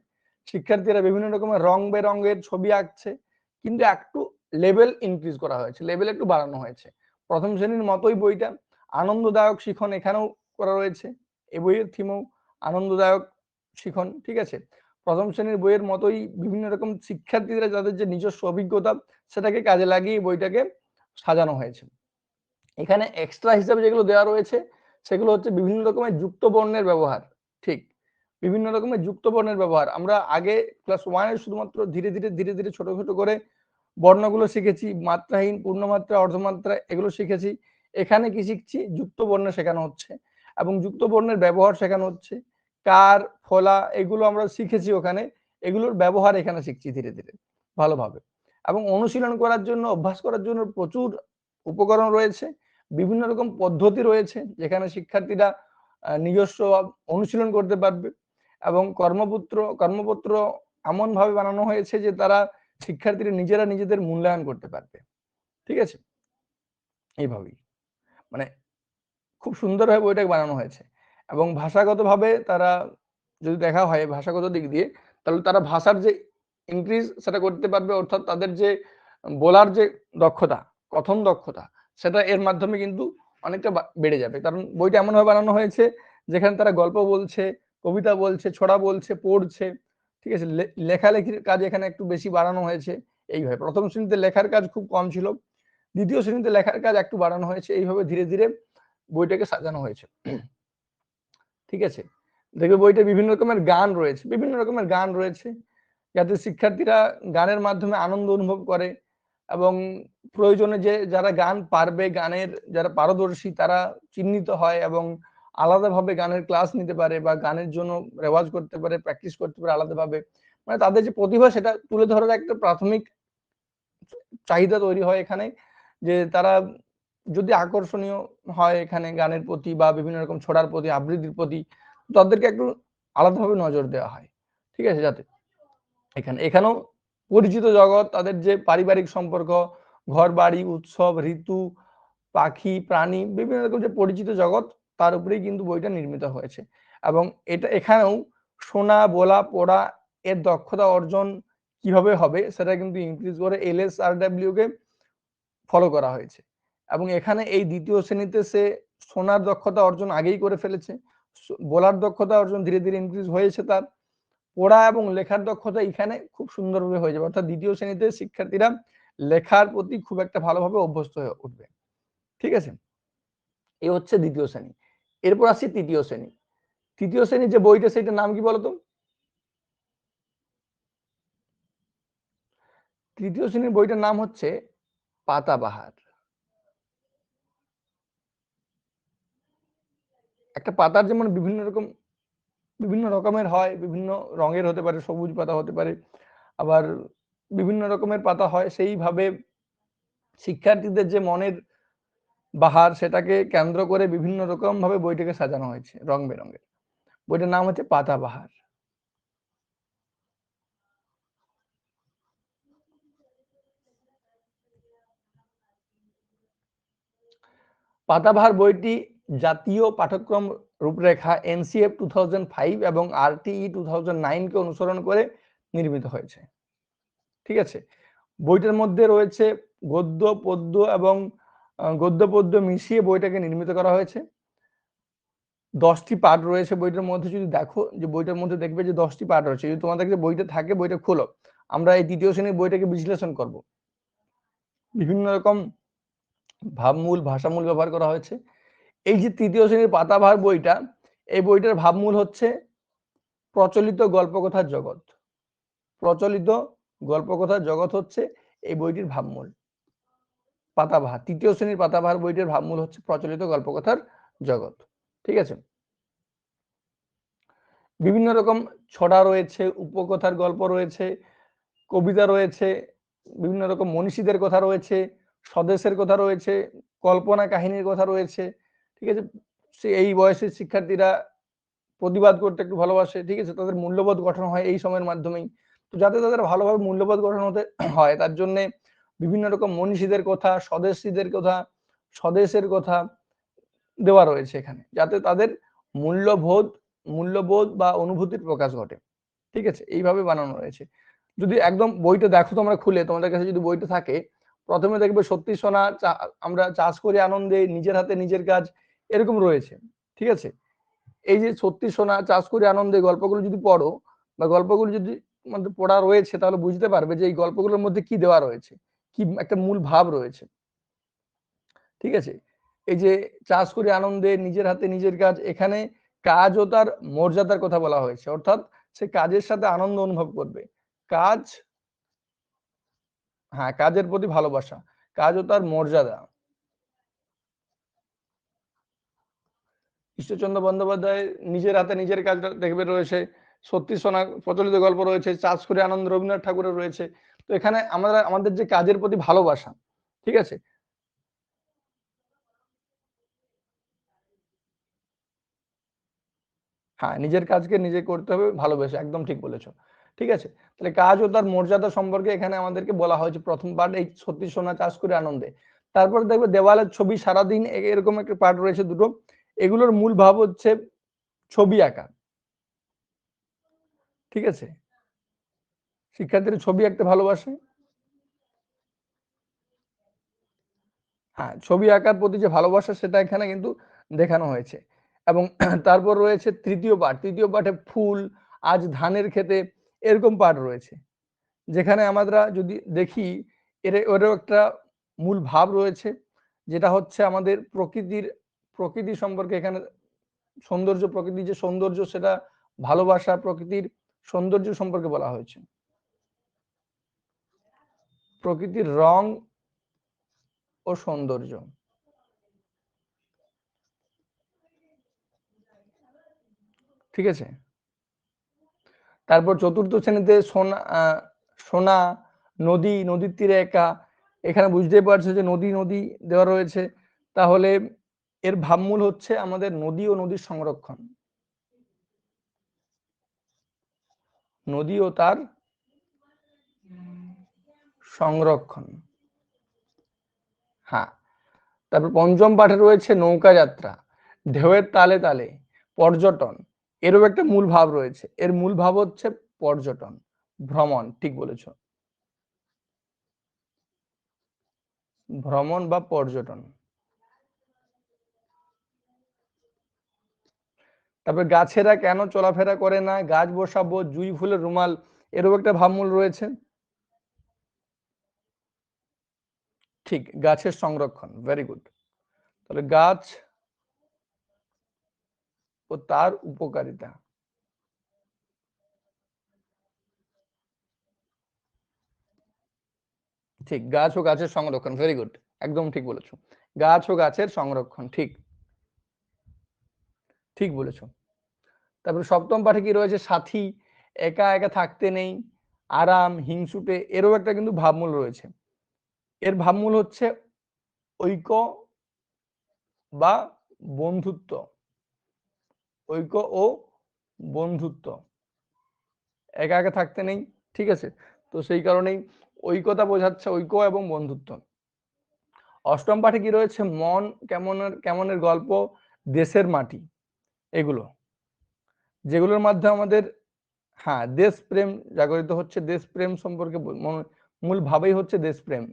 শিক্ষার্থীরা বিভিন্ন রকমের রং বেরঙের ছবি আঁকছে, কিন্তু একটু লেভেল ইনক্রিজ করা হয়েছে, লেভেল একটু বাড়ানো হয়েছে। প্রথম শ্রেণীর মতোই বইটা, আনন্দদায়ক শিখন এখানেও করা রয়েছে। এই বইয়ের থিমও আনন্দদায়ক শিখন। ঠিক আছে? প্রথম শ্রেণীর বইয়ের মতোই বিভিন্ন রকম শিক্ষার্থীরা যাদের যে নিজস্ব অভিজ্ঞতা সেটাকে কাজে লাগিয়ে বইটাকে সাজানো হয়েছে। এখানে এক্সট্রা হিসাবে যেগুলো দেওয়া রয়েছে সেগুলো হচ্ছে বিভিন্ন রকমের যুক্ত বর্ণের ব্যবহার। ঠিক, বিভিন্ন রকমের যুক্ত বর্ণের ব্যবহার। আমরা আগে ক্লাস 1 এ শুধুমাত্র ধীরে ধীরে ছোট ছোট করে বর্ণগুলো শিখেছি, মাত্রাহীন, পূর্ণমাত্রা, অর্ধমাত্রা এগুলো শিখেছি। এখানে কি শিখছি? যুক্ত বর্ণ শেখানো হচ্ছে, এবং যুক্ত বর্ণের ব্যবহার শেখানো হচ্ছে। কার, ফলা এগুলো আমরা শিখেছি ওখানে, এগুলোর ব্যবহার এখানে শিখছি ধীরে ধীরে ভালোভাবে। এবং অনুশীলন করার জন্য, অভ্যাস করার জন্য প্রচুর উপকরণ রয়েছে, বিভিন্ন রকম পদ্ধতি রয়েছে, যেখানে শিক্ষার্থীরা নিজস্ব অনুশীলন করতে পারবে। এবং কর্মপত্র এমন ভাবে বানানো হয়েছে যে তারা শিক্ষার্থীরা নিজেরা নিজেদের মূল্যায়ন করতে পারবে। ঠিক আছে? এইভাবেই। মানে খুব সুন্দরভাবে বইটাকে বানানো হয়েছে এবং ভাষাগতভাবে তারা যদি দেখা হয় ভাষাগত দিক দিয়ে, তাহলে তারা ভাষার যে ইনক্রিজ সেটা করতে পারবে, অর্থাৎ তাদের যে বলার যে দক্ষতা, কথন দক্ষতা, সেটা এর মাধ্যমে কিন্তু অনেকটা বেড়ে যাবে। কারণ বইটা এমনভাবে বানানো হয়েছে যেখানে তারা গল্প বলছে, কবিতা বলছে, ছড়া বলছে, পড়ছে। ঠিক আছে? লেখালেখির কাজ এখানে একটু বেশি বাড়ানো হয়েছে এইভাবে। প্রথম শ্রেণীতে লেখার কাজ খুব কম ছিল। দ্বিতীয় শ্রেণীতে লেখার কাজ একটু বাড়ানো হয়েছে। এইভাবে ধীরে, ধীরে বইটাকে সাজানো হয়েছে। ঠিক আছে? দেখবে বইতে বিভিন্ন রকমের গান রয়েছে, বিভিন্ন রকমের গান রয়েছে, যাতে শিক্ষার্থীরা গানের মাধ্যমে আনন্দ অনুভব করে এবং প্রয়োজনে যে যারা গান পারবে, গানের যারা পারদর্শী তারা চিহ্নিত হয় এবং আলাদাভাবে গানের ক্লাস নিতে পারে বা গানের জন্য রেওয়াজ করতে পারে, প্র্যাকটিস করতে পারে আলাদাভাবে। মানে তাদের যে প্রতিভা সেটা তুলে ধরার একটা প্রাথমিক চাহিদা তৈরি হয় এখানে, যে তারা যদি আকর্ষণীয় হয় এখানে গানের প্রতি বা বিভিন্ন রকম ছড়ার প্রতি, আবৃত্তির প্রতি, তাদেরকে একটু আলাদাভাবে নজর দেওয়া হয়। ঠিক আছে? যাতে এখানেও পরিচিত জগৎ, তাদের যে পারিবারিক সম্পর্ক, ঘরবাড়ি, উৎসব, ঋতু, পাখি, প্রাণী, বিভিন্ন রকম যে পরিচিত জগৎ, তার উপরেই কিন্তু বইটা নির্মিত হয়েছে এবং এখানেও শোনা, বলা, পড়া এর দক্ষতা অর্জন কিভাবে হবে সেটা কিন্তু ইনক্রিজ করে LSRW কে ফলো করা হয়েছে এবং এখানে এই ২য় শ্রেণীতে সে শোনার দক্ষতা অর্জন আগেই করে ফেলেছে। বলার দক্ষতা অর্জন ধীরে, ধীরে ইনক্রিজ হয়েছে তার। পড়া এবং লেখার দক্ষতা এখানে খুব সুন্দরভাবে হয়ে যাবে। অর্থাৎ ২য় শ্রেণীতে শিক্ষার্থীরা লেখার প্রতি খুব একটা ভালোভাবে অভ্যস্ত হয়ে উঠবে। ঠিক আছে? এ হচ্ছে ২য় শ্রেণী। এরপর আসছি ৩য় শ্রেণী। ৩য় শ্রেণীর যে বইটা সেটার নাম কি বলতো? ৩য় শ্রেণীর বইটার নাম হচ্ছে পাতাবাহার। একটা পাতার যেমন বিভিন্ন রকমের হয়, বিভিন্ন রঙের হতে পারে, সবুজ পাতা হতে পারে, আবার বিভিন্ন রকমের পাতা হয়। সেইভাবে শিক্ষার্থীদের যে মনের বাহার সেটাকে কেন্দ্র করে বিভিন্ন রকমভাবে বইটাকে সাজানো হয়েছে রং-বেরঙের। বইটার নাম হচ্ছে পাতাবাহার। পাতাবাহার বইটি জাতীয় পাঠ্যক্রম রূপরেখা NCF 2005 এবং RTE 2009 কে অনুসরণ করে নির্মিত হয়েছে। ঠিক আছে? বইটার মধ্যে রয়েছে গদ্য, পদ্য এবং গদ্য পদ্য মিশিয়ে বইটাকে নির্মিত করা হয়েছে। ১০ টি পার্ট রয়েছে বইটার মধ্যে। যদি দেখো যে বইটার মধ্যে দেখবে যে ১০ টি পার্ট রয়েছে। যদি তোমাদের কাছে বইটা থাকে বইটা খোলো। আমরা এই ৩য় শ্রেণীর বইটাকে বিশ্লেষণ করব। বিভিন্ন রকম ভাবমূল, ভাষামূল ব্যবহার করা হয়েছে। এই যে ৩য় শ্রেণীর পাতাবাহার বইটা, এই বইটার ভাবমূল হচ্ছে প্রচলিত গল্পকথার জগৎ। প্রচলিত গল্পকথার জগৎ হচ্ছে এই বইটির ভাবমূল। পাতাবাহার ৩য় শ্রেণীর পাতাবাহার বইটির ভাবমূল হচ্ছে প্রচলিত গল্পকথার জগৎ। ঠিক আছে? বিভিন্ন রকম ছড়া রয়েছে, উপকথার গল্প রয়েছে, কবিতা রয়েছে, বিভিন্ন রকম মনীষীদের কথা রয়েছে, স্বদেশের কথা রয়েছে, কল্পনা কাহিনীর কথা রয়েছে। ঠিক আছে? এই বয়সের শিক্ষার্থীরা প্রতিবাদ করতে একটু ভালোবাসে। ঠিক আছে? তাদের মূল্যবোধ গঠন হয় এই সময়ের মাধ্যমেই। তো যাতে তাদের ভালোভাবে মূল্যবোধ গঠন হতে হয় তার জন্যে বিভিন্ন রকম মনীষীদের কথা, স্বদেশীদের কথা, স্বদেশের কথা দেওয়া রয়েছে এখানে। যাতে তাদের মূল্যবোধ মূল্যবোধ বা অনুভূতির প্রকাশ ঘটে। ঠিক আছে? এইভাবে বানানো রয়েছে। যদি একদম বইটা দেখো তোমরা খুলে, তোমাদের কাছে যদি বইটা থাকে, ১ম এ দেখবে সত্যি সোনা আমরা চাষ করি আনন্দে, নিজের হাতে নিজের কাজ, এরকম রয়েছে। ঠিক আছে? এই যে সত্যি সোনা, চাষ করি আনন্দে গল্পগুলো যদি পড়ো বা গল্পগুলো যদি মানে পড়া রয়েছে তাহলে বুঝতে পারবে যে এই গল্পগুলোর মধ্যে কি দেওয়া রয়েছে। কি একটা মূল ভাব রয়েছে। ঠিক আছে? এই যে চাষ করি আনন্দে, নিজের হাতে নিজের কাজ, এখানে কাজ ও তার মর্যাদার কথা বলা হয়েছে। অর্থাৎ সে কাজের সাথে আনন্দ অনুভব করবে। কাজ হ্যাঁ, কাজের প্রতি ভালোবাসা। কাজ ও তার মর্যাদা। ঈশ্বরচন্দ্র বন্দ্যোপাধ্যায় নিজের হাতে নিজের কাজটা দেখবে রয়েছে। সত্যি সোনা প্রচলিত গল্প রয়েছে। চাষ করে আনন্দ রবীন্দ্রনাথ ঠাকুরের রয়েছে। তো এখানে আমরা আমাদের যে কাজের প্রতি ভালোবাসা, ঠিক আছে? হ্যাঁ, নিজের কাজকে নিজে করতে হবে ভালোবেসে। একদম ঠিক বলেছ। ঠিক আছে, তাহলে কাজ ও তার মর্যাদা সম্পর্কে এখানে আমাদেরকে বলা হয়েছে প্রথম পার্ট, এই সত্যি সোনা চাষ করে আনন্দে। তারপর দেখবে দেওয়ালের ছবি সারাদিন, এরকম একটা পার্ট রয়েছে দুটো। এগুলোর মূল ভাব হচ্ছে ছবি আঁকা। ঠিক আছে, শিক্ষার্থীরা ছবি আঁকতে ভালোবাসে। হ্যাঁ, ছবি আঁকার প্রতি যে ভালোবাসা সেটা এখানে কিন্তু দেখানো হয়েছে। এবং তারপর রয়েছে তৃতীয় পাঠ, তৃতীয় পাঠে ফুল, আজ ধানের ক্ষেতে, এরকম পাঠ রয়েছে, যেখানে আমরা যদি দেখি ওরও একটা মূল ভাব রয়েছে, যেটা হচ্ছে আমাদের প্রকৃতি সম্পর্কে এখানে সৌন্দর্য, প্রকৃতির যে সৌন্দর্য সেটা ভালোবাসা, প্রকৃতির সৌন্দর্য সম্পর্কে বলা হয়েছে। প্রকৃতির রং ও সৌন্দর্য। ঠিক আছে, তারপর চতুর্থ শ্রেণীতে সোনা, নদী, নদীর তীরে একা, এখানে বুঝতেই পারছো যে নদী নদী দেওয়া রয়েছে, তাহলে এর ভাবমূল হচ্ছে আমাদের নদী ও নদীর সংরক্ষণ, নদী ও তার সংরক্ষণ। হ্যাঁ, তারপর পঞ্চম পাঠে রয়েছে নৌকা যাত্রা, ঢেউয়ের তালে তালে, পর্যটন, এরও একটা মূল ভাব রয়েছে, এর মূল ভাব হচ্ছে পর্যটন, ভ্রমণ। ঠিক বলেছ, ভ্রমণ বা পর্যটন। তারপরে গাছেরা কেন চলাফেরা করে না, গাছ বসাবো, জুঁই ফুলের রুমাল, এরও একটা ভাবমূল রয়েছে। ঠিক, গাছের সংরক্ষণ, ভেরি গুড। তাহলে গাছ ও তার উপকারিতা। ঠিক, গাছ ও গাছের সংরক্ষণ, ভেরি গুড, একদম ঠিক বলেছো, গাছ ও গাছের সংরক্ষণ। ঠিক, ঠিক বলেছো। তারপরে সপ্তম পাঠে কি রয়েছে, সাথী, একা একা থাকতে নেই, আরাম, হিংসুটে, এরও একটা কিন্তু ভাবমূল রয়েছে। এর ভাবমূল হচ্ছে ঐক্য বা বন্ধুত্ব, ঐক্য ও বন্ধুত্ব, একা একা থাকতে নেই। ঠিক আছে, তো সেই কারণেই ঐক্যতা বোঝাচ্ছে, ঐক্য এবং বন্ধুত্ব। অষ্টম পাঠে কি রয়েছে, মন কেমনের কেমনের গল্প, দেশের মাটি, এগুলো যেগুলোর মাধ্যমে আমাদের, হ্যাঁ, দেশপ্রেম জাগরিত হচ্ছে, দেশপ্রেম সম্পর্কে মূল ভাবেই হচ্ছে দেশপ্রেম।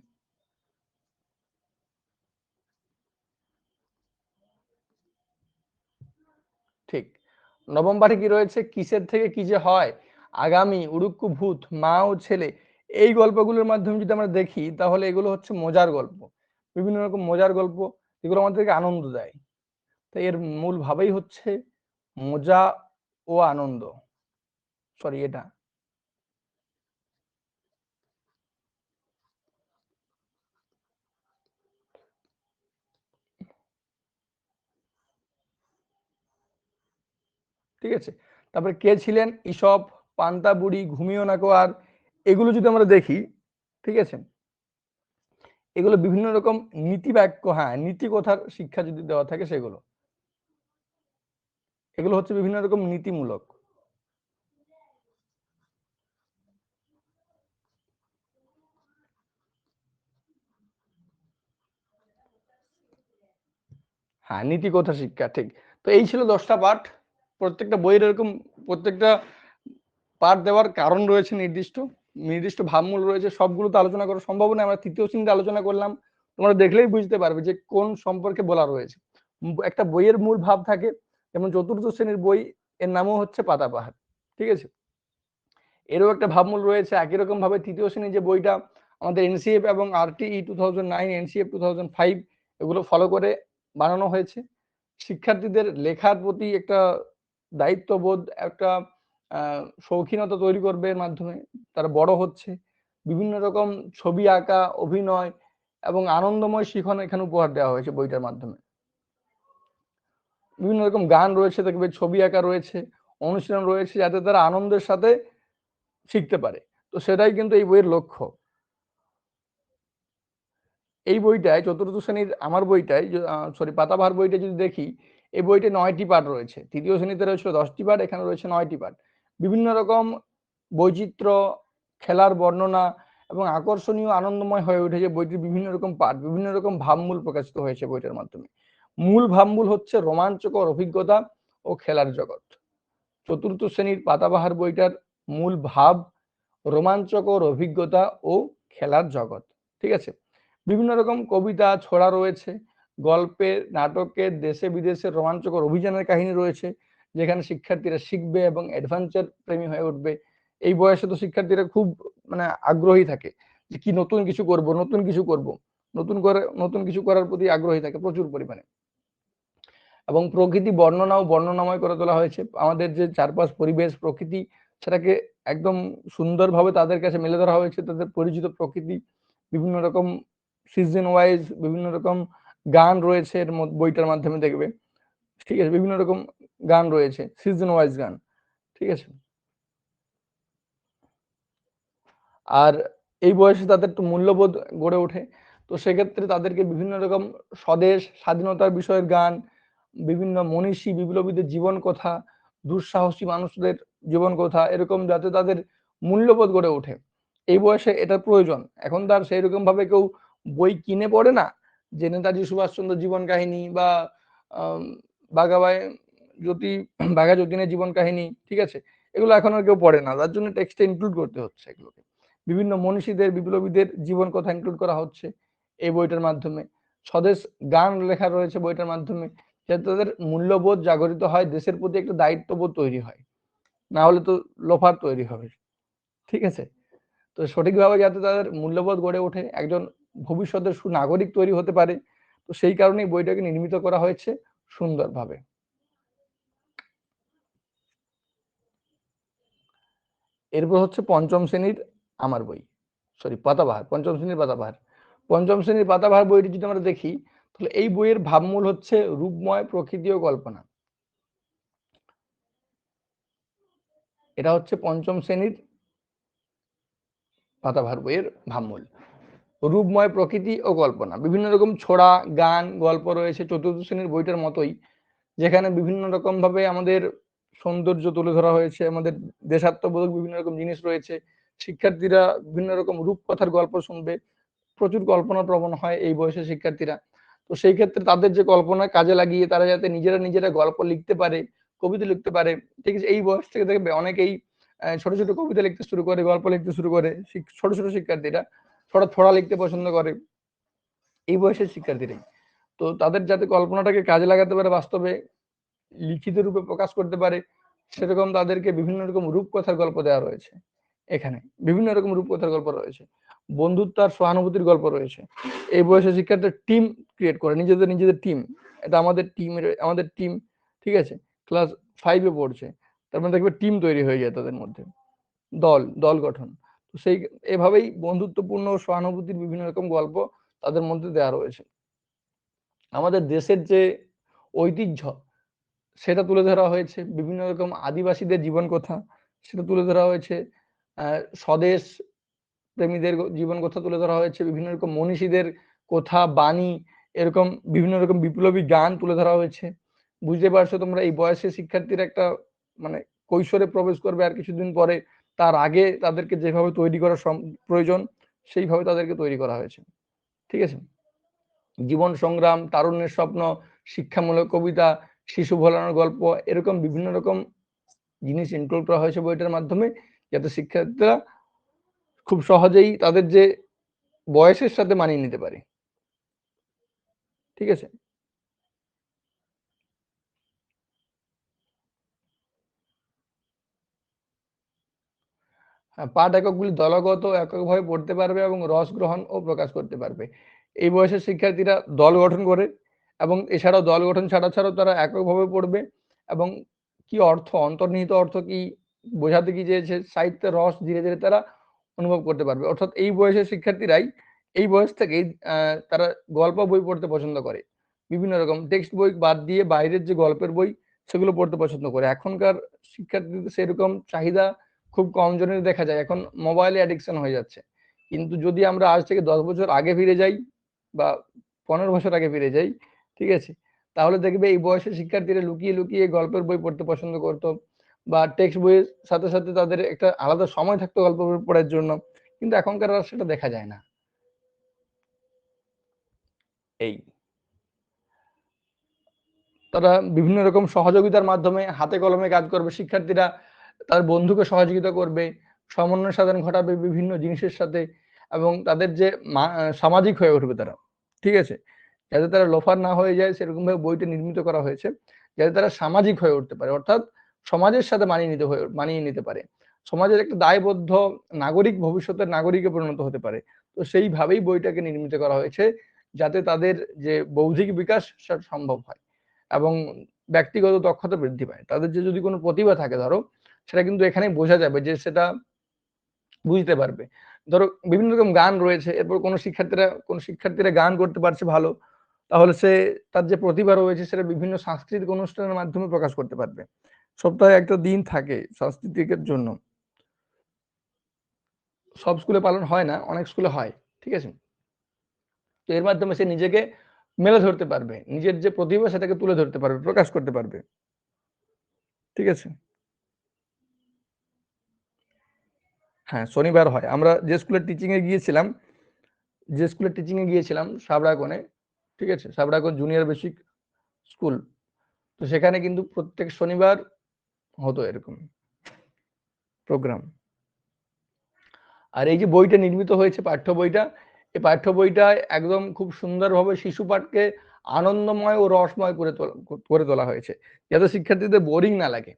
ঠিক, নবম পাঠে কি রয়েছে, কিসের থেকে কি যে হয়, আগামী, উড়ুক্কু ভূত, মা ও ছেলে, এই গল্পগুলোর মাধ্যমে যদি আমরা দেখি তাহলে এগুলো হচ্ছে মজার গল্প, বিভিন্ন রকম মজার গল্প, এগুলো আমাদেরকে আনন্দ দেয়। তাই এর মূল ভাবেই হচ্ছে মজা ও আনন্দ। সরি, এটা ঠিক আছে। তারপরে কে ছিলেন ঈশপ, পান্তা বুড়ি, ঘুমিও না কো আর, এগুলো যদি আমরা দেখি, ঠিক আছে, এগুলো বিভিন্ন রকম নীতি বাক্য, হ্যাঁ, নীতি কথার শিক্ষা যদি দেওয়া থাকে সেগুলো, এগুলো হচ্ছে বিভিন্ন রকম নীতিমূলক। হ্যাঁ, নীতি কথা শিক্ষা, ঠিক। তো এই ছিল 10টা পাঠ। প্রত্যেকটা বইয়ের এরকম প্রত্যেকটা পাঠ দেওয়ার কারণ রয়েছে, নির্দিষ্ট নির্দিষ্ট ভাবমূল রয়েছে, সবগুলো তো আলোচনা করা সম্ভব নয়, আমরা তৃতীয় শ্রেণীতে আলোচনা করলাম, তোমরা দেখলেই বুঝতে পারবে যে কোন সম্পর্কে বলা রয়েছে। একটা বইয়ের মূল ভাব থাকে, যেমন চতুর্থ শ্রেণীর বই, এর নামও হচ্ছে পাতাবাহার। ঠিক আছে, এরও একটা ভাবমূল রয়েছে। একই রকম ভাবে তৃতীয় শ্রেণীর যে বইটা আমাদের এনসিএফ এবং RTE 2009, এনসিএফ 2005, এগুলো ফলো করে বানানো হয়েছে। শিক্ষার্থীদের লেখার প্রতি একটা দায়িত্ববোধ, একটা শৌখিনতা তৈরি করবে, এর মাধ্যমে তারা বড় হচ্ছে। বিভিন্ন রকম ছবি আঁকা, অভিনয় এবং আনন্দময় শিখন এখানে উপহার দেওয়া হয়েছে বইটার মাধ্যমে। বিভিন্ন রকম গান রয়েছে, দেখবে ছবি আঁকা রয়েছে, অনুষ্ঠান রয়েছে, যাতে তারা আনন্দের সাথে শিখতে পারে। তো সেটাই কিন্তু এই বইয়ের লক্ষ্য। এই বইটায় চতুর্থ শ্রেণীর আমার বইটায়, সরি, পাতাবাহার বইটা যদি দেখি, এই বইতে 9টি পাঠ রয়েছে। তৃতীয় শ্রেণীতে রয়েছে 10টি পাঠ, এখানে রয়েছে 9টি পাঠ। বিভিন্ন রকম বৈচিত্র্য, খেলার বর্ণনা এবং আকর্ষণীয় আনন্দময় হয়ে উঠেছে বইটির বিভিন্ন রকম পাঠ, বিভিন্ন রকম ভাবমূল প্রকাশিত হয়েছে বইটার মাধ্যমে। মূল ভাবমূল হচ্ছে রোমাঞ্চকর অভিজ্ঞতা ও খেলার জগৎ। চতুর্থ শ্রেণীর পাতাবাহার বইটার মূল ভাব রোমাঞ্চকর অভিজ্ঞতা ও খেলার জগৎ। ঠিক আছে, বিভিন্ন রকম কবিতা ছড়া রয়েছে, গল্পের নাটকের দেশে বিদেশের রোমাঞ্চকর অভিযানের কাহিনী রয়েছে, যেখানে শিক্ষার্থীরা শিখবে এবং অ্যাডভেঞ্চার প্রেমী হয়ে উঠবে। এই বয়সে তো শিক্ষার্থীরা খুব আগ্রহী থাকে যে কি নতুন কিছু করব, নতুন কিছু করব, নতুন কিছু করার প্রতি আগ্রহী থাকে প্রচুর পরিমাণে। এবং প্রকৃতি বর্ণনা ও বর্ণনাময় করে তোলা হয়েছে। আমাদের যে চারপাশ পরিবেশ প্রকৃতি, সেটাকে একদম সুন্দরভাবে তাদের কাছে মেলে ধরা হয়েছে। তাদের পরিচিত প্রকৃতি, বিভিন্ন রকম সিজন ওয়াইজ বিভিন্ন রকম গান রয়েছে এর বইটার মাধ্যমে দেখবে। ঠিক আছে, বিভিন্ন রকম গান রয়েছে, সিজন ওয়াইজ গান। ঠিক আছে, আর এই বয়সে তাদের তো মূল্যবোধ গড়ে ওঠে। তো সেক্ষেত্রে তাদেরকে বিভিন্ন রকম স্বদেশ স্বাধীনতার বিষয়ের গান, বিভিন্ন মনীষী বিপ্লবীদের জীবন কথা, দুঃসাহসী মানুষদের জীবন কথা, এরকম যাতে তাদের মূল্যবোধ গড়ে ওঠে। এই বয়সে এটা প্রয়োজন। এখন তার সেই রকম ভাবে কেউ বই কিনে পড়ে না যে নেতাজি সুভাষচন্দ্র জীবন কাহিনী বা বাঘাবাই জ্যোতি বাঘা যতীনের জীবন কাহিনী, ঠিক আছে, এগুলো এখন আর কেউ পড়ে না। তার জন্য টেক্সটে ইনক্লুড করতে হচ্ছে এগুলোকে। বিভিন্ন মনীষীদের বিপ্লবীদের জীবন কথা ইনক্লুড করা হচ্ছে এই বইটার মাধ্যমে। স্বদেশ গান লেখা রয়েছে বইটার মাধ্যমে, যাতে তাদের মূল্যবোধ জাগরিত হয়, দেশের প্রতি একটা দায়িত্ববোধ তৈরি হয়, না হলে তো লোফার তৈরি হবে। ঠিক আছে, তো সঠিকভাবে যাতে তাদের মূল্যবোধ গড়ে ওঠে, একজন ভবিষ্যতের সুনাগরিক তৈরি হতে পারে, তো সেই কারণেই বইটাকে নির্মিত করা হয়েছে সুন্দরভাবে। এরপর হচ্ছে পঞ্চম শ্রেণীর আমার বই, পাতাবাহার, পঞ্চম শ্রেণীর পাতাবাহার। পঞ্চম শ্রেণীর পাতাবাহার বইটি যদি আমরা দেখি, তাহলে এই বইয়ের ভাবমূল হচ্ছে রূপময় প্রকৃতি ও কল্পনা। এটা হচ্ছে পঞ্চম শ্রেণীর পাতাবাহার বইয়ের ভাবমূল, রূপময় প্রকৃতি ও কল্পনা। বিভিন্ন রকম ছড়া, গান, গল্প রয়েছে চতুর্থ শ্রেণীর বইটার মতোই, যেখানে বিভিন্ন রকম ভাবে আমাদের সৌন্দর্য তুলে ধরা হয়েছে, আমাদের দেশাত্মবোধক বিভিন্ন রকম জিনিস রয়েছে। শিক্ষার্থীরা বিভিন্ন রকম রূপকথার গল্প শুনবে, প্রচুর কল্পনা প্রবণ হয় এই বয়সের শিক্ষার্থীরা। তো সেই ক্ষেত্রে তাদের যে কল্পনা কাজে লাগিয়ে তারা যাতে নিজেরা গল্প লিখতে পারে, কবিতা লিখতে পারে। ঠিক আছে, এই বয়স থেকে দেখবে অনেকেই ছোট ছোট কবিতা লিখতে শুরু করে, গল্প লিখতে শুরু করে। ছোট ছোট শিক্ষার্থীরা ছড়া লিখতে পছন্দ করে এই বয়সের শিক্ষার্থীরাই। তো তাদের যাতে কল্পনাটাকে কাজে লাগাতে পারে, বাস্তবে লিখিত রূপে প্রকাশ করতে পারে, সেরকম তাদেরকে বিভিন্ন রকম রূপকথার গল্প দেওয়া রয়েছে। এখানে বিভিন্ন রকম রূপকথার গল্প রয়েছে, বন্ধুত্ব আর সহানুভূতির গল্প রয়েছে। এই বয়সে শিক্ষার্থীরা টিম ক্রিয়েট করে, নিজেদের টিম। এটা আমাদের টিম, ঠিক আছে, ক্লাস 5 এ পড়ছে, তার মানে দেখবে টিম তৈরি হয়ে যায় তাদের মধ্যে, দল গঠন। তো সেই এভাবেই বন্ধুত্বপূর্ণ সহানুভূতির বিভিন্ন রকম গল্প তাদের মধ্যে দেওয়া রয়েছে। আমাদের দেশের যে ঐতিহ্য, সেটা তুলে ধরা হয়েছে, বিভিন্ন রকম আদিবাসীদের জীবন কথা সেটা তুলে ধরা হয়েছে, স্বদেশ প্রেমীদের জীবন কথা তুলে ধরা হয়েছে, বিভিন্ন রকম মনীষীদের কথা, বাণী, এরকম বিভিন্ন রকম বিপ্লবী গান তুলে ধরা হয়েছে। বুঝতে পারছো তোমরা, এই বয়সে শিক্ষার্থীর একটা কৈশোরে প্রবেশ করবে, আর কিছুদিন পরে তার আগে তাদেরকে যেভাবে তৈরি করা প্রয়োজন, সেইভাবে তাদেরকে তৈরি করা হয়েছে। ঠিক আছে, জীবন সংগ্রাম, তারুণ্যের স্বপ্ন, শিক্ষামূলক কবিতা, শিশু ভোলানোর গল্প, এরকম বিভিন্ন রকম জিনিস ইনক্লুড করা হয়েছে বইটার মাধ্যমে, যাতে শিক্ষার্থীরা খুব সহজেই তাদের যে বয়সের সাথে মানিয়ে নিতে পারে। ঠিক আছে, পাঠ এককগুলি দলগত এককভাবে পড়তে পারবে এবং রস গ্রহণ ও প্রকাশ করতে পারবে। এই বয়সের শিক্ষার্থীরা দল গঠন করে, এবং এছাড়াও দল গঠন ছাড়াও তারা এককভাবে পড়বে, এবং কি অর্থ, অন্তর্নিহিত অর্থ কি বোঝাতে কি চেয়েছে, সাহিত্যের রস ধীরে ধীরে তারা অনুভব করতে পারবে। অর্থাৎ এই বয়সের শিক্ষার্থীরাই এই বয়স থেকেই তারা গল্প বই পড়তে পছন্দ করে, বিভিন্ন রকম টেক্সট বই বাদ দিয়ে বাইরের যে গল্পের বই সেগুলো পড়তে পছন্দ করে। এখনকার শিক্ষার্থীদের সেরকম চাহিদা খুব কম জনের দেখা যায়, এখন মোবাইলে অ্যাডিকশন হয়ে যাচ্ছে। কিন্তু যদি আমরা আজ থেকে 10 বছর আগে ফিরে যাই বা 15 বছর আগে ফিরে যাই, ঠিক আছে, তাহলে দেখবে এই বয়সের শিক্ষার্থীরা লুকিয়ে লুকিয়ে গল্পের বই পড়তে পছন্দ করতো, বা টেক্সট বইয়ের সাথে সাথে তাদের একটা আলাদা সময় থাকতো গল্প বই পড়ার জন্য, কিন্তু এখনকার আর সেটা দেখা যায় না। এই তারা বিভিন্ন রকম সহযোগিতার মাধ্যমে হাতে কলমে কাজ করবে, শিক্ষার্থীরা তার বন্ধুকে সহযোগিতা করবে, সমন্বয় সাধন ঘটাবে বিভিন্ন জিনিসের সাথে, এবং তাদের যে সামাজিক হয়ে উঠবে তারা, ঠিক আছে, যাতে তারা লোফার না হয়ে যায় সেরকম ভাবে বইটা নির্মিত করা হয়েছে, যাতে তারা সামাজিক হয়ে উঠতে পারে, অর্থাৎ সমাজের সাথে মানিয়ে নিতে পারে, সমাজের একটা দায়বদ্ধ নাগরিক, ভবিষ্যতের নাগরিকে পরিণত হতে পারে। তো সেইভাবেই বইটাকে নির্মিত করা হয়েছে, যাতে তাদের যে বৌদ্ধিক বিকাশ সেটা সম্ভব হয় এবং ব্যক্তিগত দক্ষতা বৃদ্ধি পায়। তাদের যে যদি কোনো প্রতিভা থাকে ধরো, সেটা কিন্তু এখানেই বোঝা যাবে যে সেটা বুঝতে পারবে। ধরো বিভিন্ন রকম গান রয়েছে, এরপর কোনো শিক্ষার্থীরা গান করতে পারছে ভালো, তাহলে সে তার যে প্রতিভা রয়েছে সেটা বিভিন্ন সাংস্কৃতিক অনুষ্ঠানের মাধ্যমে প্রকাশ করতে পারবে। সপ্তাহে একটা দিন থাকে সাংস্কৃতিকের জন্য, সব স্কুলে পালন হয় না, অনেক স্কুলে হয়, ঠিক আছে। তো এর মাধ্যমে সে নিজেকে মেলে ধরতে পারবে, নিজের যে প্রতিভা সেটাকে তুলে ধরতে পারবে, প্রকাশ করতে পারবে, ঠিক আছে। হ্যাঁ, শনিবার হয়। আমরা যে স্কুলে টিচিং এ গিয়েছিলাম সাবড়াকোণে, ঠিক আছে, সাবড়াকোণ জুনিয়র বেসিক স্কুল, তো সেখানে কিন্তু প্রত্যেক শনিবার হতো এরকম প্রোগ্রাম। আর এই যে বইটা নির্মিত হয়েছে, পাঠ্য বইটা, এই পাঠ্য বইটা একদম খুব সুন্দরভাবে শিশু পাঠকে আনন্দময় ও রসময় করে তোলা হয়েছে, যাতে শিক্ষার্থীদের বোরিং না লাগে,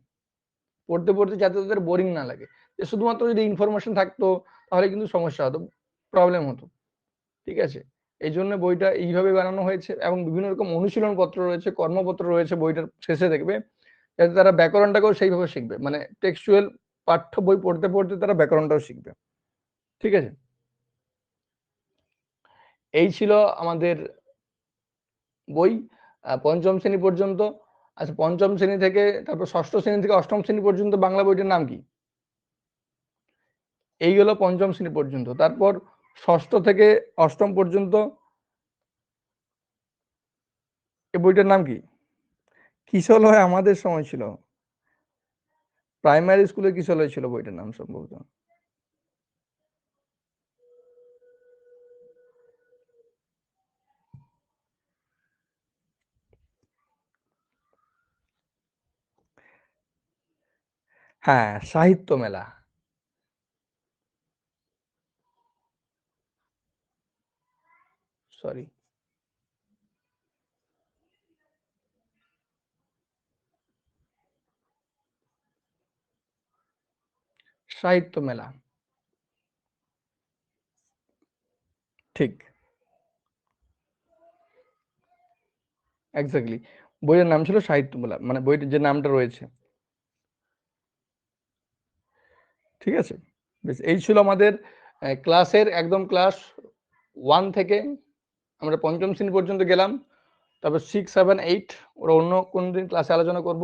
পড়তে পড়তে যাতে তাদের বোরিং না লাগে। যে শুধুমাত্র যদি ইনফরমেশন থাকতো তাহলে কিন্তু সমস্যা হতো, প্রবলেম হতো, ঠিক আছে। এই জন্য বইটা এইভাবে বানানো হয়েছে, এবং বিভিন্ন রকম অনুশীলন পত্র রয়েছে, কর্মপত্র রয়েছে বইটার শেষে দেখবে, যাতে তারা ব্যাকরণটাকেও সেইভাবে শিখবে, মানে টেক্সচুয়াল পাঠ্য বই পড়তে পড়তে তারা ব্যাকরণটাও শিখবে, ঠিক আছে। এই ছিল আমাদের বই পঞ্চম শ্রেণী পর্যন্ত। আচ্ছা, পঞ্চম শ্রেণী থেকে তারপর ষষ্ঠ শ্রেণী থেকে অষ্টম শ্রেণী পর্যন্ত বাংলা বইটার নাম কি? এই গেল পঞ্চম শ্রেণী পর্যন্ত। তারপর ষষ্ঠ থেকে অষ্টম পর্যন্ত এই বইটার নাম কি? কিশলয় আমাদের সময় ছিল, প্রাইমারি স্কুলে কিশলয় ছিল বইটার নাম সম্ভবত। হ্যাঁ, সাহিত্য মেলা, সরি, সাহিত্য মেলা, ঠিক, এক্স্যাক্টলি। বইয়ের নাম ছিল সাহিত্য মেলা, মানে বইটির যে নামটা রয়েছে, ঠিক আছে। বেশ, এই ছিল আমাদের ক্লাসের একদম ক্লাস 1 থেকে আমরা পঞ্চম শ্রেণী পর্যন্ত গেলাম। তারপর 6, 7, 8 ওরা অন্য কোন দিন ক্লাসে আলোচনা করব।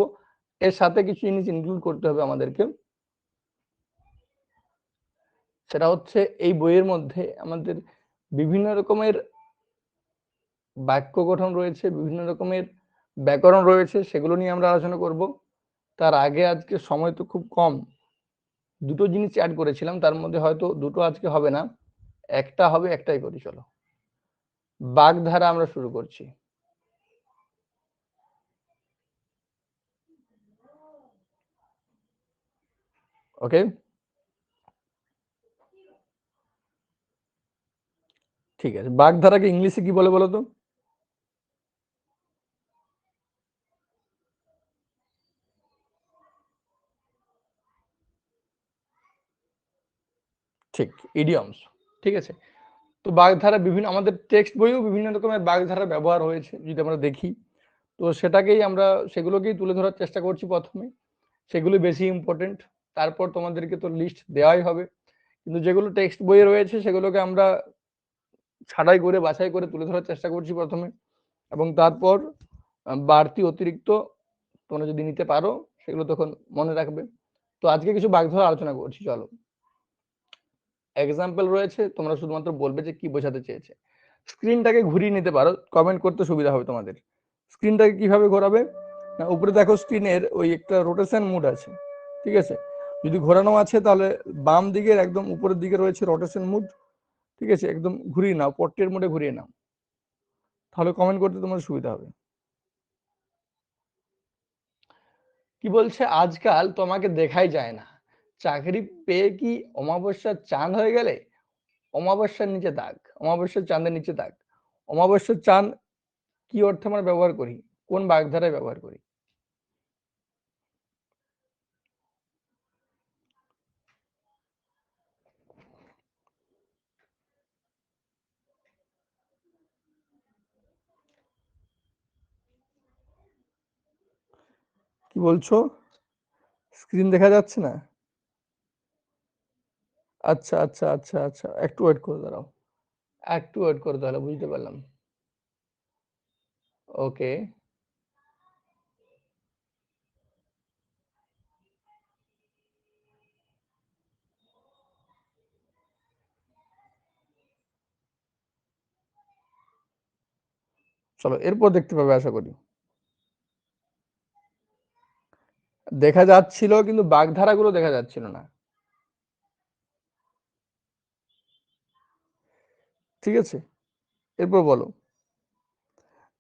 এর সাথে কিছু জিনিস ইনক্লুড করতে হবে আমাদেরকে, সেটা হচ্ছে এই বইয়ের মধ্যে আমাদের বিভিন্ন রকমের বাক্য গঠন রয়েছে, বিভিন্ন রকমের ব্যাকরণ রয়েছে, সেগুলো নিয়ে আমরা আলোচনা করব। তার আগে আজকে সময় তো খুব কম, দুটো জিনিস অ্যাড করেছিলাম, তার মধ্যে হয়তো দুটো আজকে হবে না, একটা হবে, একটাই করি চলো। বাগধারা আমরা শুরু করছি। ওকে, ঠিক আছে। বাগধারাকে ইংলিশে কি বলে বলো তো? ঠিক, ইডিয়মস, ঠিক আছে। তো বাগধারা বিভিন্ন, আমাদের টেক্সট বইয়েও বিভিন্ন রকমের বাগধারা ব্যবহার হয়েছে যদি আমরা দেখি, তো সেটাকেই আমরা সেগুলোকেই তুলে ধরার চেষ্টা করছি প্রথমে, সেগুলো বেশি ইম্পর্টেন্ট। তারপর তোমাদেরকে তো লিস্ট দেওয়াই হবে, কিন্তু যেগুলো টেক্সট বইয়ে রয়েছে সেগুলোকে আমরা ছাঁটাই করে বাছাই করে তুলে ধরার চেষ্টা করছি প্রথমে, এবং তারপর বাড়তি অতিরিক্ত তোমরা যদি নিতে পারো সেগুলো তখন মনে রাখবে। তো আজকে কিছু বাগধারা আলোচনা করছি, চলো। এক্সাম্পল রয়েছে, তোমরা শুধুমাত্র বলবে যে কি বোঝাতে চেয়েছে। স্ক্রিনটাকে ঘুরিয়ে নিতে পারো, কমেন্ট করতে সুবিধা হবে তোমাদের। স্ক্রিনটাকে কিভাবে ঘোরাবে না, উপরে দেখো স্ক্রিনের ওই একটা রোটেশন মোড আছে, ঠিক আছে, যদি ঘোরানো আছে তাহলে বাম দিকের একদম উপরের দিকে রয়েছে রোটেশন মোড, ঠিক আছে, একদম ঘুরিয়ে নাও, পোর্ট্রেট মোডে ঘুরিয়ে নাও, তাহলে কমেন্ট করতে তোমার সুবিধা হবে। কি বলছে, আজকাল তোমাকে দেখাই যায় না, চাকরি পেয়ে কি অমাবস্যার চাঁদ হয়ে গেলে? অমাবস্যার নিচে দাগ, অমাবস্যার চাঁদের নিচে দাগ। অমাবস্যার চাঁদ কি অর্থে আমরা ব্যবহার করি, কোন বাগধারায় ব্যবহার করি? কি বলছো, স্ক্রিন দেখা যাচ্ছে না? আচ্ছা আচ্ছা আচ্ছা আচ্ছা, একটু ওয়েট করে দাঁড়াও, একটু ওয়েট করে তাহলে বুঝতে পারলাম। ওকে, চলো এরপর দেখতে পাবে আশা করি। দেখা যাচ্ছিল কিন্তু বাগধারাগুলো দেখা যাচ্ছিল না। ঠিক আছে, এরপর বলো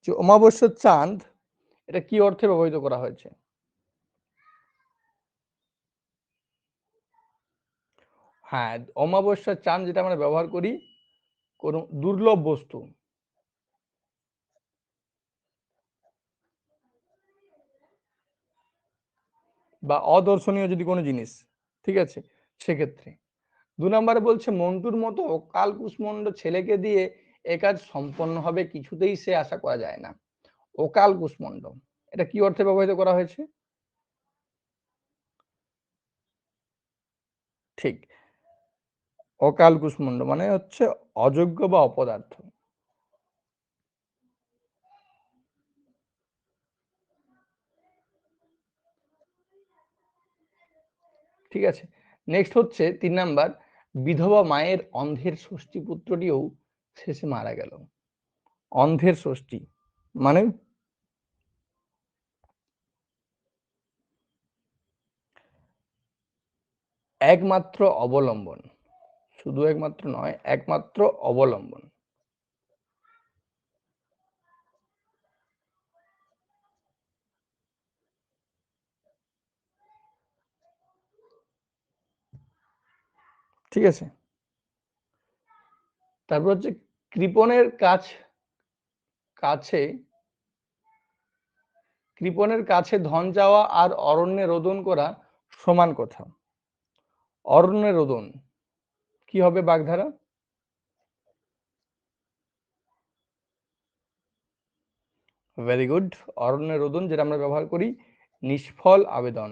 যে অমাবস্যার চাঁদ এটা কি অর্থে ব্যবহৃত করা হয়েছে? হ্যাঁ, অমাবস্যার চাঁদ যেটা আমরা ব্যবহার করি কোনো দুর্লভ বস্তু বা অদর্শনীয় যদি কোনো জিনিস, ঠিক আছে, সেক্ষেত্রে। 2 নম্বরে বলছে মন্টুর মতো অকাল কুষ্মাণ্ড ছেলেকে দিয়ে এ কাজ সম্পন্ন হবে কিছুতেই সে আশা করা যায় না। অকাল কুষ্মাণ্ড এটা কি অর্থে ব্যবহৃত করা হয়েছে? ঠিক, অকাল কুষ্মাণ্ড মানে হচ্ছে অযোগ্য বা অপদার্থ। ঠিক আছে, নেক্সট হচ্ছে 3 নাম্বার, বিধবা মায়ের অন্ধের ষষ্ঠী পুত্রটিও শেষে মারা গেল। অন্ধের ষষ্ঠী মানে একমাত্র অবলম্বন, শুধু একমাত্র নয়, একমাত্র অবলম্বন। ঠিক আছে, তারপর হচ্ছে কৃপণের কাছে কৃপণের কাছে ধন চাওয়া আর অরণ্যে রোদন করা সমান কথা। অরণ্যে রোদন কি হবে বাগধারা? ভেরি গুড, অরণ্যে রোদন যেটা আমরা ব্যবহার করি নিষ্ফল আবেদন।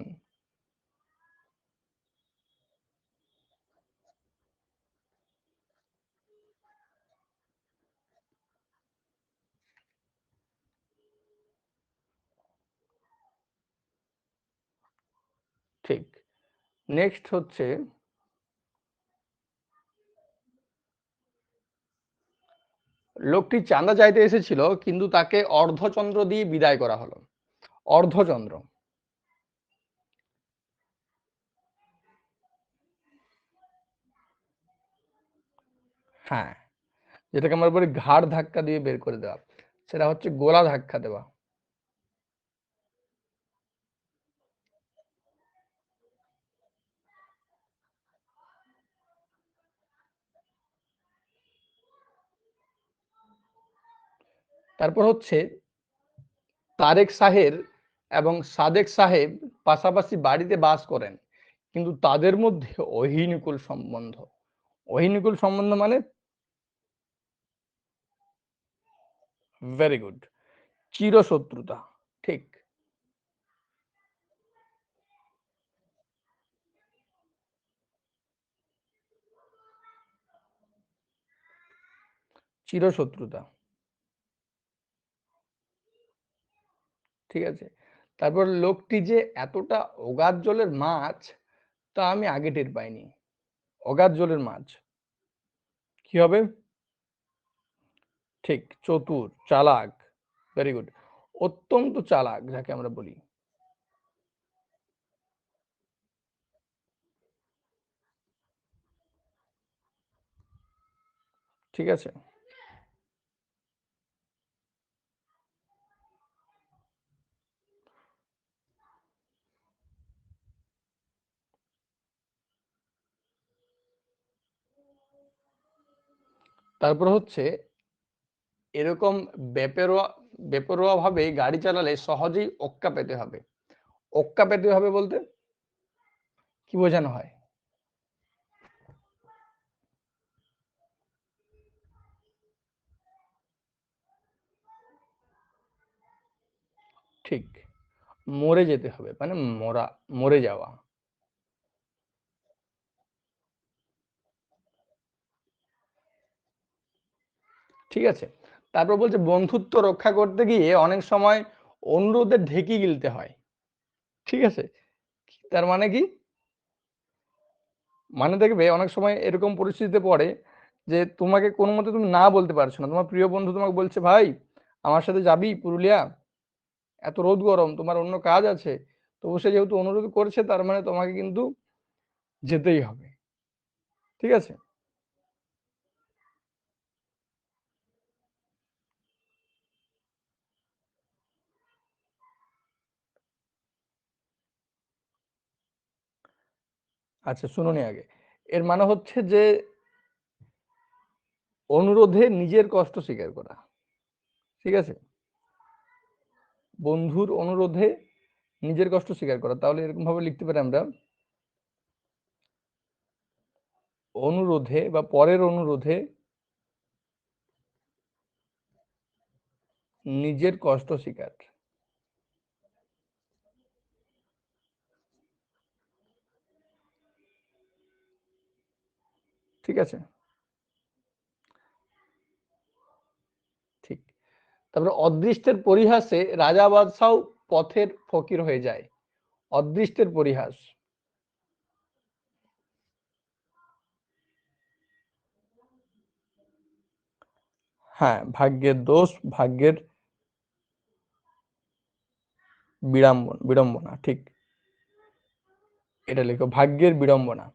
ঠিক, নেক্সট হচ্ছে লোকটি চাঁদা চাইতে এসেছিল কিন্তু তাকে অর্ধচন্দ্র দিয়ে বিদায় করা হলো। অর্ধচন্দ্র, হ্যাঁ, যেটাকে আমরা বলি ঘাড় ধাক্কা দিয়ে বের করে দেওয়া, সেটা হচ্ছে গোলা ধাক্কা দেওয়া। তারপর হচ্ছে তারেক সাহেব এবং সাদেক সাহেব পাশাপাশি বাড়িতে বাস করেন কিন্তু তাদের মধ্যে অহিনুকুল সম্বন্ধ। অহিনুকুল সম্বন্ধ মানে ভেরি গুড, চিরশত্রুতা। ঠিক, চিরশত্রুতা। ঠিক আছে, তারপর লোকটি যে এতটা অগাধ জলের মাছ তা আমি আগে টের পাইনি। অগাধ জলের মাছ কি হবে? ঠিক, চতুর, চালাক। ভেরি গুড, অত্যন্ত চালাক যাকে আমরা বলি। ঠিক আছে। তারপর হচ্ছে এরকম বেপরোয়া ভাবে গাড়ি চালালে সহজেই ওক্কা পেতে হবে। ওক্কা পেতে হবে বলতে কি বোঝানো হয়? ঠিক, মরে যেতে হবে, মানে মরে যাওয়া। ঠিক আছে। তারপর বলছে বন্ধুত্ব রক্ষা করতে গিয়ে অনেক সময় অনুরোধের ঢেকি গিলতে হয়। ঠিক আছে। তার মানে কি? মানে দেখবে অনেক সময় এরকম পরিস্থিতিতে পড়ে যে তোমাকে কোনো মতে তুমি না বলতে পারছো না। তোমার প্রিয় বন্ধু তোমাকে বলছে, ভাই আমার সাথে যাবি পুরুলিয়া? এত রোদ গরম, তোমার অন্য কাজ আছে। তবু সে যেহেতু অনুরোধ করছে, তার মানে তোমাকে কিন্তু যেতেই হবে। ঠিক আছে। আচ্ছা শুনুনি আগে। এর মানে হচ্ছে যে অনুরোধে নিজের কষ্ট স্বীকার করা। ঠিক আছে। বন্ধুর অনুরোধে নিজের কষ্ট স্বীকার করা। তাহলে এরকম ভাবে লিখতে পারি আমরা, অনুরোধে বা পরের অনুরোধে নিজের কষ্ট স্বীকার। ঠিক আছে। ঠিক। তারপরে অদৃষ্টের পরিহাসে রাজা বাদশাহ পথের ফকির হয়ে যায়। অদৃষ্টের পরিহাস। হ্যাঁ, ভাগ্যের দোষ, ভাগ্যের বিড়ম্বনা। ঠিক, এটা লিখো, ভাগ্যের বিড়ম্বনা।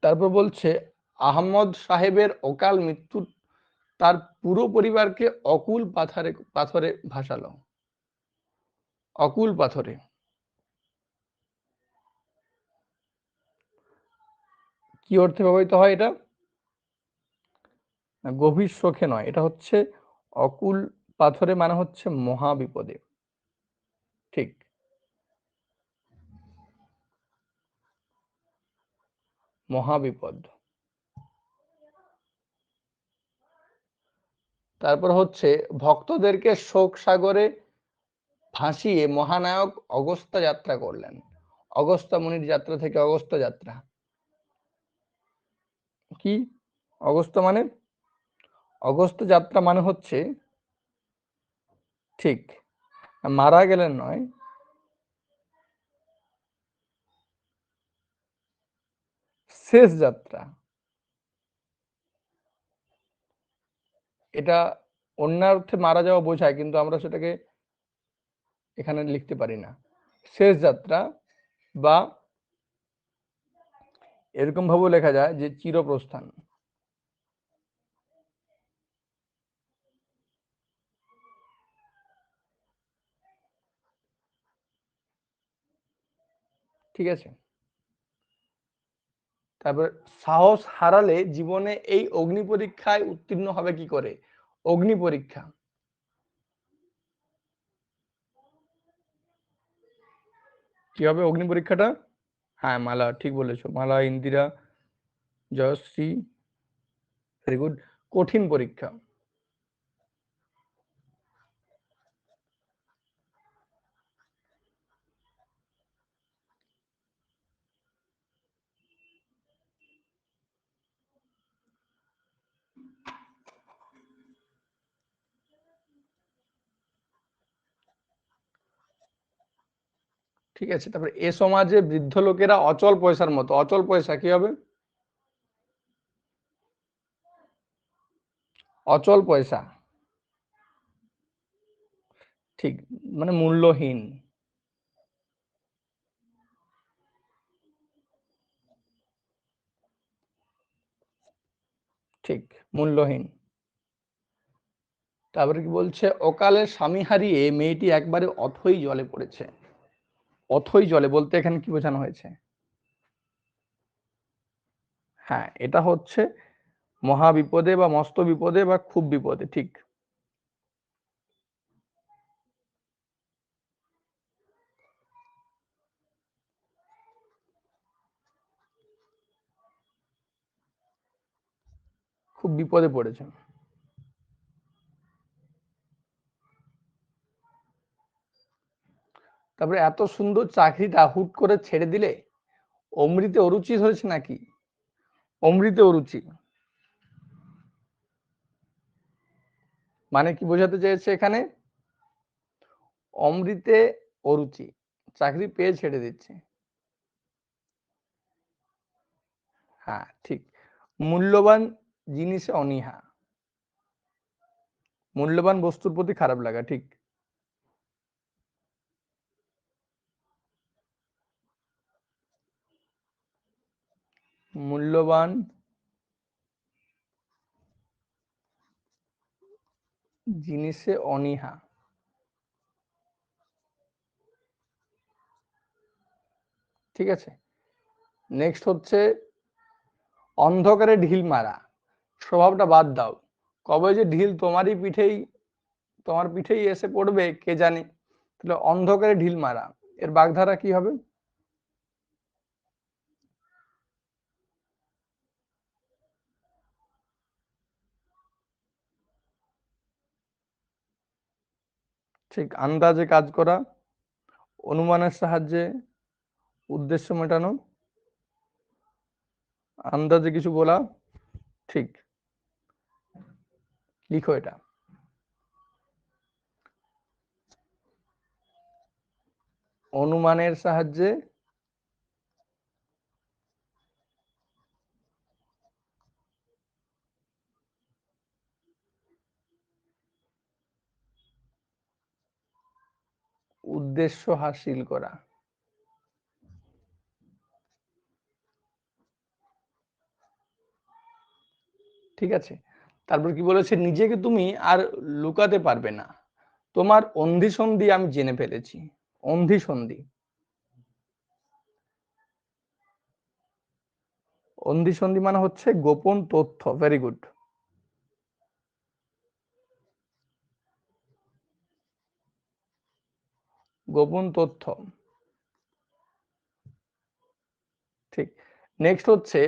তারপর বলছে আহমদ সাহেবের অকাল মৃত্যু তার পুরো পরিবারকে অকুল পাথরে ভাসালো। অকুল পাথরে কি অর্থে ব্যবহৃত হয় এটা? না, গভীর শোকে নয়, এটা হচ্ছে অকুল পাথরে মানে হচ্ছে মহা বিপদে। ঠিক, মহাবিপদ। তারপর হচ্ছে ভক্তদেরকে শোক সাগরে ভাসিয়ে মহানায়ক অগস্ত্যা যাত্রা করলেন। অগস্ত্যা মুনির যাত্রা থেকে অগস্ত্যা যাত্রা। কি অগস্ত্যা মানে? অগস্ত্যা যাত্রা মানে হচ্ছে, ঠিক, মারা গেলেন নয়, শেষ যাত্রা। এটা অন্য অর্থে মারা যাওয়া বোঝায়, কিন্তু আমরা সেটাকে এখানে লিখতে পারি না। শেষ যাত্রা, বা এরকম ভাবেও লেখা যায় যে চিরপ্রস্থান। ঠিক আছে। তারপর সাহস হারালে জীবনে এই অগ্নি পরীক্ষায় উত্তীর্ণ হবে কি করে? অগ্নি পরীক্ষা কি হবে? অগ্নি পরীক্ষাটা, হ্যাঁ মালা, ঠিক বলেছো, মালা, ইন্দিরা, জয়শ্রী, ভেরি গুড। কঠিন পরীক্ষা। ঠিক আছে। তারপরে এ সমাজে বৃদ্ধ লোকেরা অচল পয়সার মতো। অচল পয়সা কি হবে? অচল পয়সা। ঠিক, মানে মূল্যহীন। ঠিক, মূল্যহীন। তারপরে কি বলছে, অকালে স্বামী হারিয়ে মেয়েটি একবারে অথই জলে পড়েছে। অথই জলে বলতে এখানে কি বোঝানো হয়েছে? হ্যাঁ, এটা হচ্ছে মহা বিপদে বা মস্ত বিপদে বা খুব বিপদে, ঠিক। খুব বিপদে পড়েছে। তারপরে এত সুন্দর চাকরিটা হুট করে ছেড়ে দিলে, অমৃতে অরুচি হয়েছে নাকি? অমৃতে অরুচি মানে কি বোঝাতে চেয়েছে এখানে? অমৃতে অরুচি, চাকরি পেয়ে ছেড়ে দিচ্ছে। হ্যাঁ, ঠিক। মূল্যবান জিনিসে অনীহা, মূল্যবান বস্তুর প্রতি খারাপ লাগা, ঠিক। মূল্যবান জিনিসে অনীহা, ঠিক আছে। নেক্সট হচ্ছে অন্ধকারে ঢিল মারা, স্বভাবটা বাদ দাও। কবে যে ঢিল তোমার পিঠেই এসে পড়বে কে জানে। তাহলে অন্ধকারে ঢিল মারা, এর বাগধারা কি হবে? ঠিক, আন্দাজে কাজ করা, অনুমানের সাহায্যে উদ্দেশ্য মেটানো, আন্দাজে কিছু বলা, ঠিক। লিখো এটা। অনুমানের সাহায্যে উদ্দেশ্য হাসিল করা, ঠিক আছে। তারপর কি বলেছে, নিজেকে তুমি আর লুকাতে পারবে না, তোমার অন্ধি সন্ধি আমি জেনে ফেলেছি। অন্ধি সন্ধি, অন্ধি সন্ধি মানে হচ্ছে গোপন তথ্য। Very good. গোপন তথ্য, ঠিক। নেক্সট হচ্ছে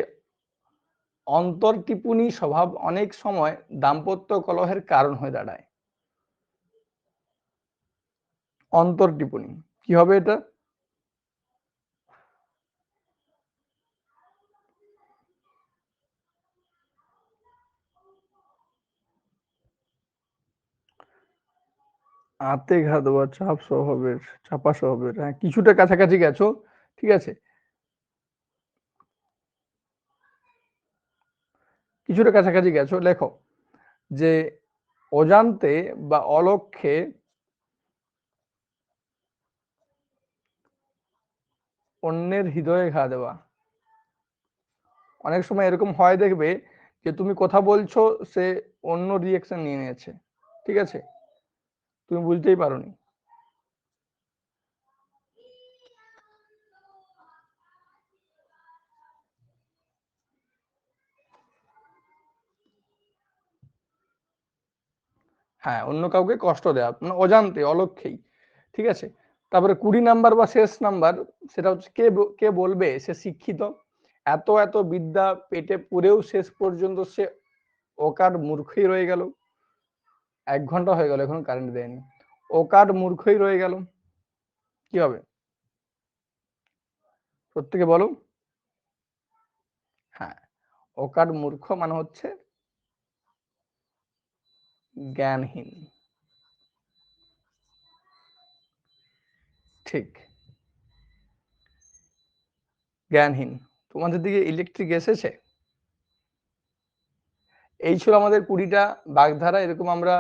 অন্তর্টিপুনি স্বভাব অনেক সময় দাম্পত্য কলহের কারণ হয়ে দাঁড়ায়। অন্তর্টিপুনি কি হবে এটা? আতে ঘা দেওয়া, চাপা স্বভাবের, হ্যাঁ কিছুটা কাছাকাছি গেছো, ঠিক আছে। কিছুটা কাছাকাছি গেছো, লেখো যে অজান্তে বা অলক্ষ্যে অন্যের হৃদয়ে ঘা দেওয়া। অনেক সময় এরকম হয় দেখবে যে তুমি কথা বলছো, সে অন্য রিয়েকশন নিয়ে নিয়েছে, ঠিক আছে, তুমি বুঝতেই পারোনি। হ্যাঁ, অন্য কাউকে কষ্ট দেওয়া মানে অজান্তে অলক্ষ্যেই, ঠিক আছে। তারপরে 20 নাম্বার বা শেষ নাম্বার, সেটা হচ্ছে কে বলবে সে শিক্ষিত। এত এত বিদ্যা পেটে পুরেও শেষ পর্যন্ত সে অকাট মূর্খই রয়ে গেল। 1 ঘন্টা হয়ে গেল, এখন কারেন্ট দেয়নি। অকাট মূর্খই রয়ে গেল, কি হবে? প্রত্যেকে বলো। হ্যাঁ, অকাট মূর্খ মানে হচ্ছে জ্ঞানহীন, ঠিক, জ্ঞানহীন। তোমাদের দিকে ইলেকট্রিক এসেছে? এই ছিল আমাদের 20টা বাগধারা। এরকম আমরা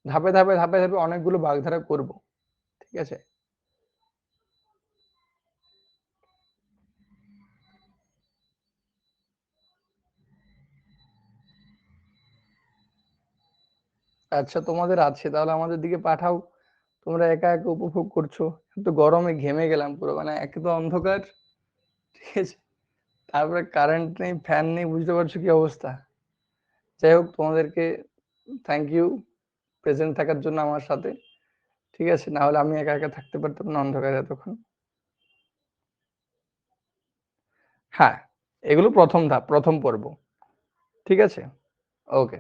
ধাপে ধাপে ধাপে ধাপে অনেকগুলো বাগধারা করব, ঠিক আছে। আচ্ছা তোমাদের আছে, তাহলে আমাদের দিকে পাঠাও। তোমরা একা একা উপভোগ করছো, তো গরমে ঘেমে গেলাম পুরো, মানে একে তো অন্ধকার, ঠিক আছে, তারপরে কারেন্ট নেই, ফ্যান নেই, বুঝতে পারছো কি অবস্থা। যাই হোক, তোমাদেরকে থ্যাংক ইউ প্রেজেন্ট থাকার জন্য আমার সাথে, ঠিক আছে, না হলে আমি একা একা থাকতে পারতাম না অন্ধকারে এতক্ষণ। হ্যাঁ, এগুলো প্রথম ধাপ, প্রথম পর্ব, ঠিক আছে, ওকে।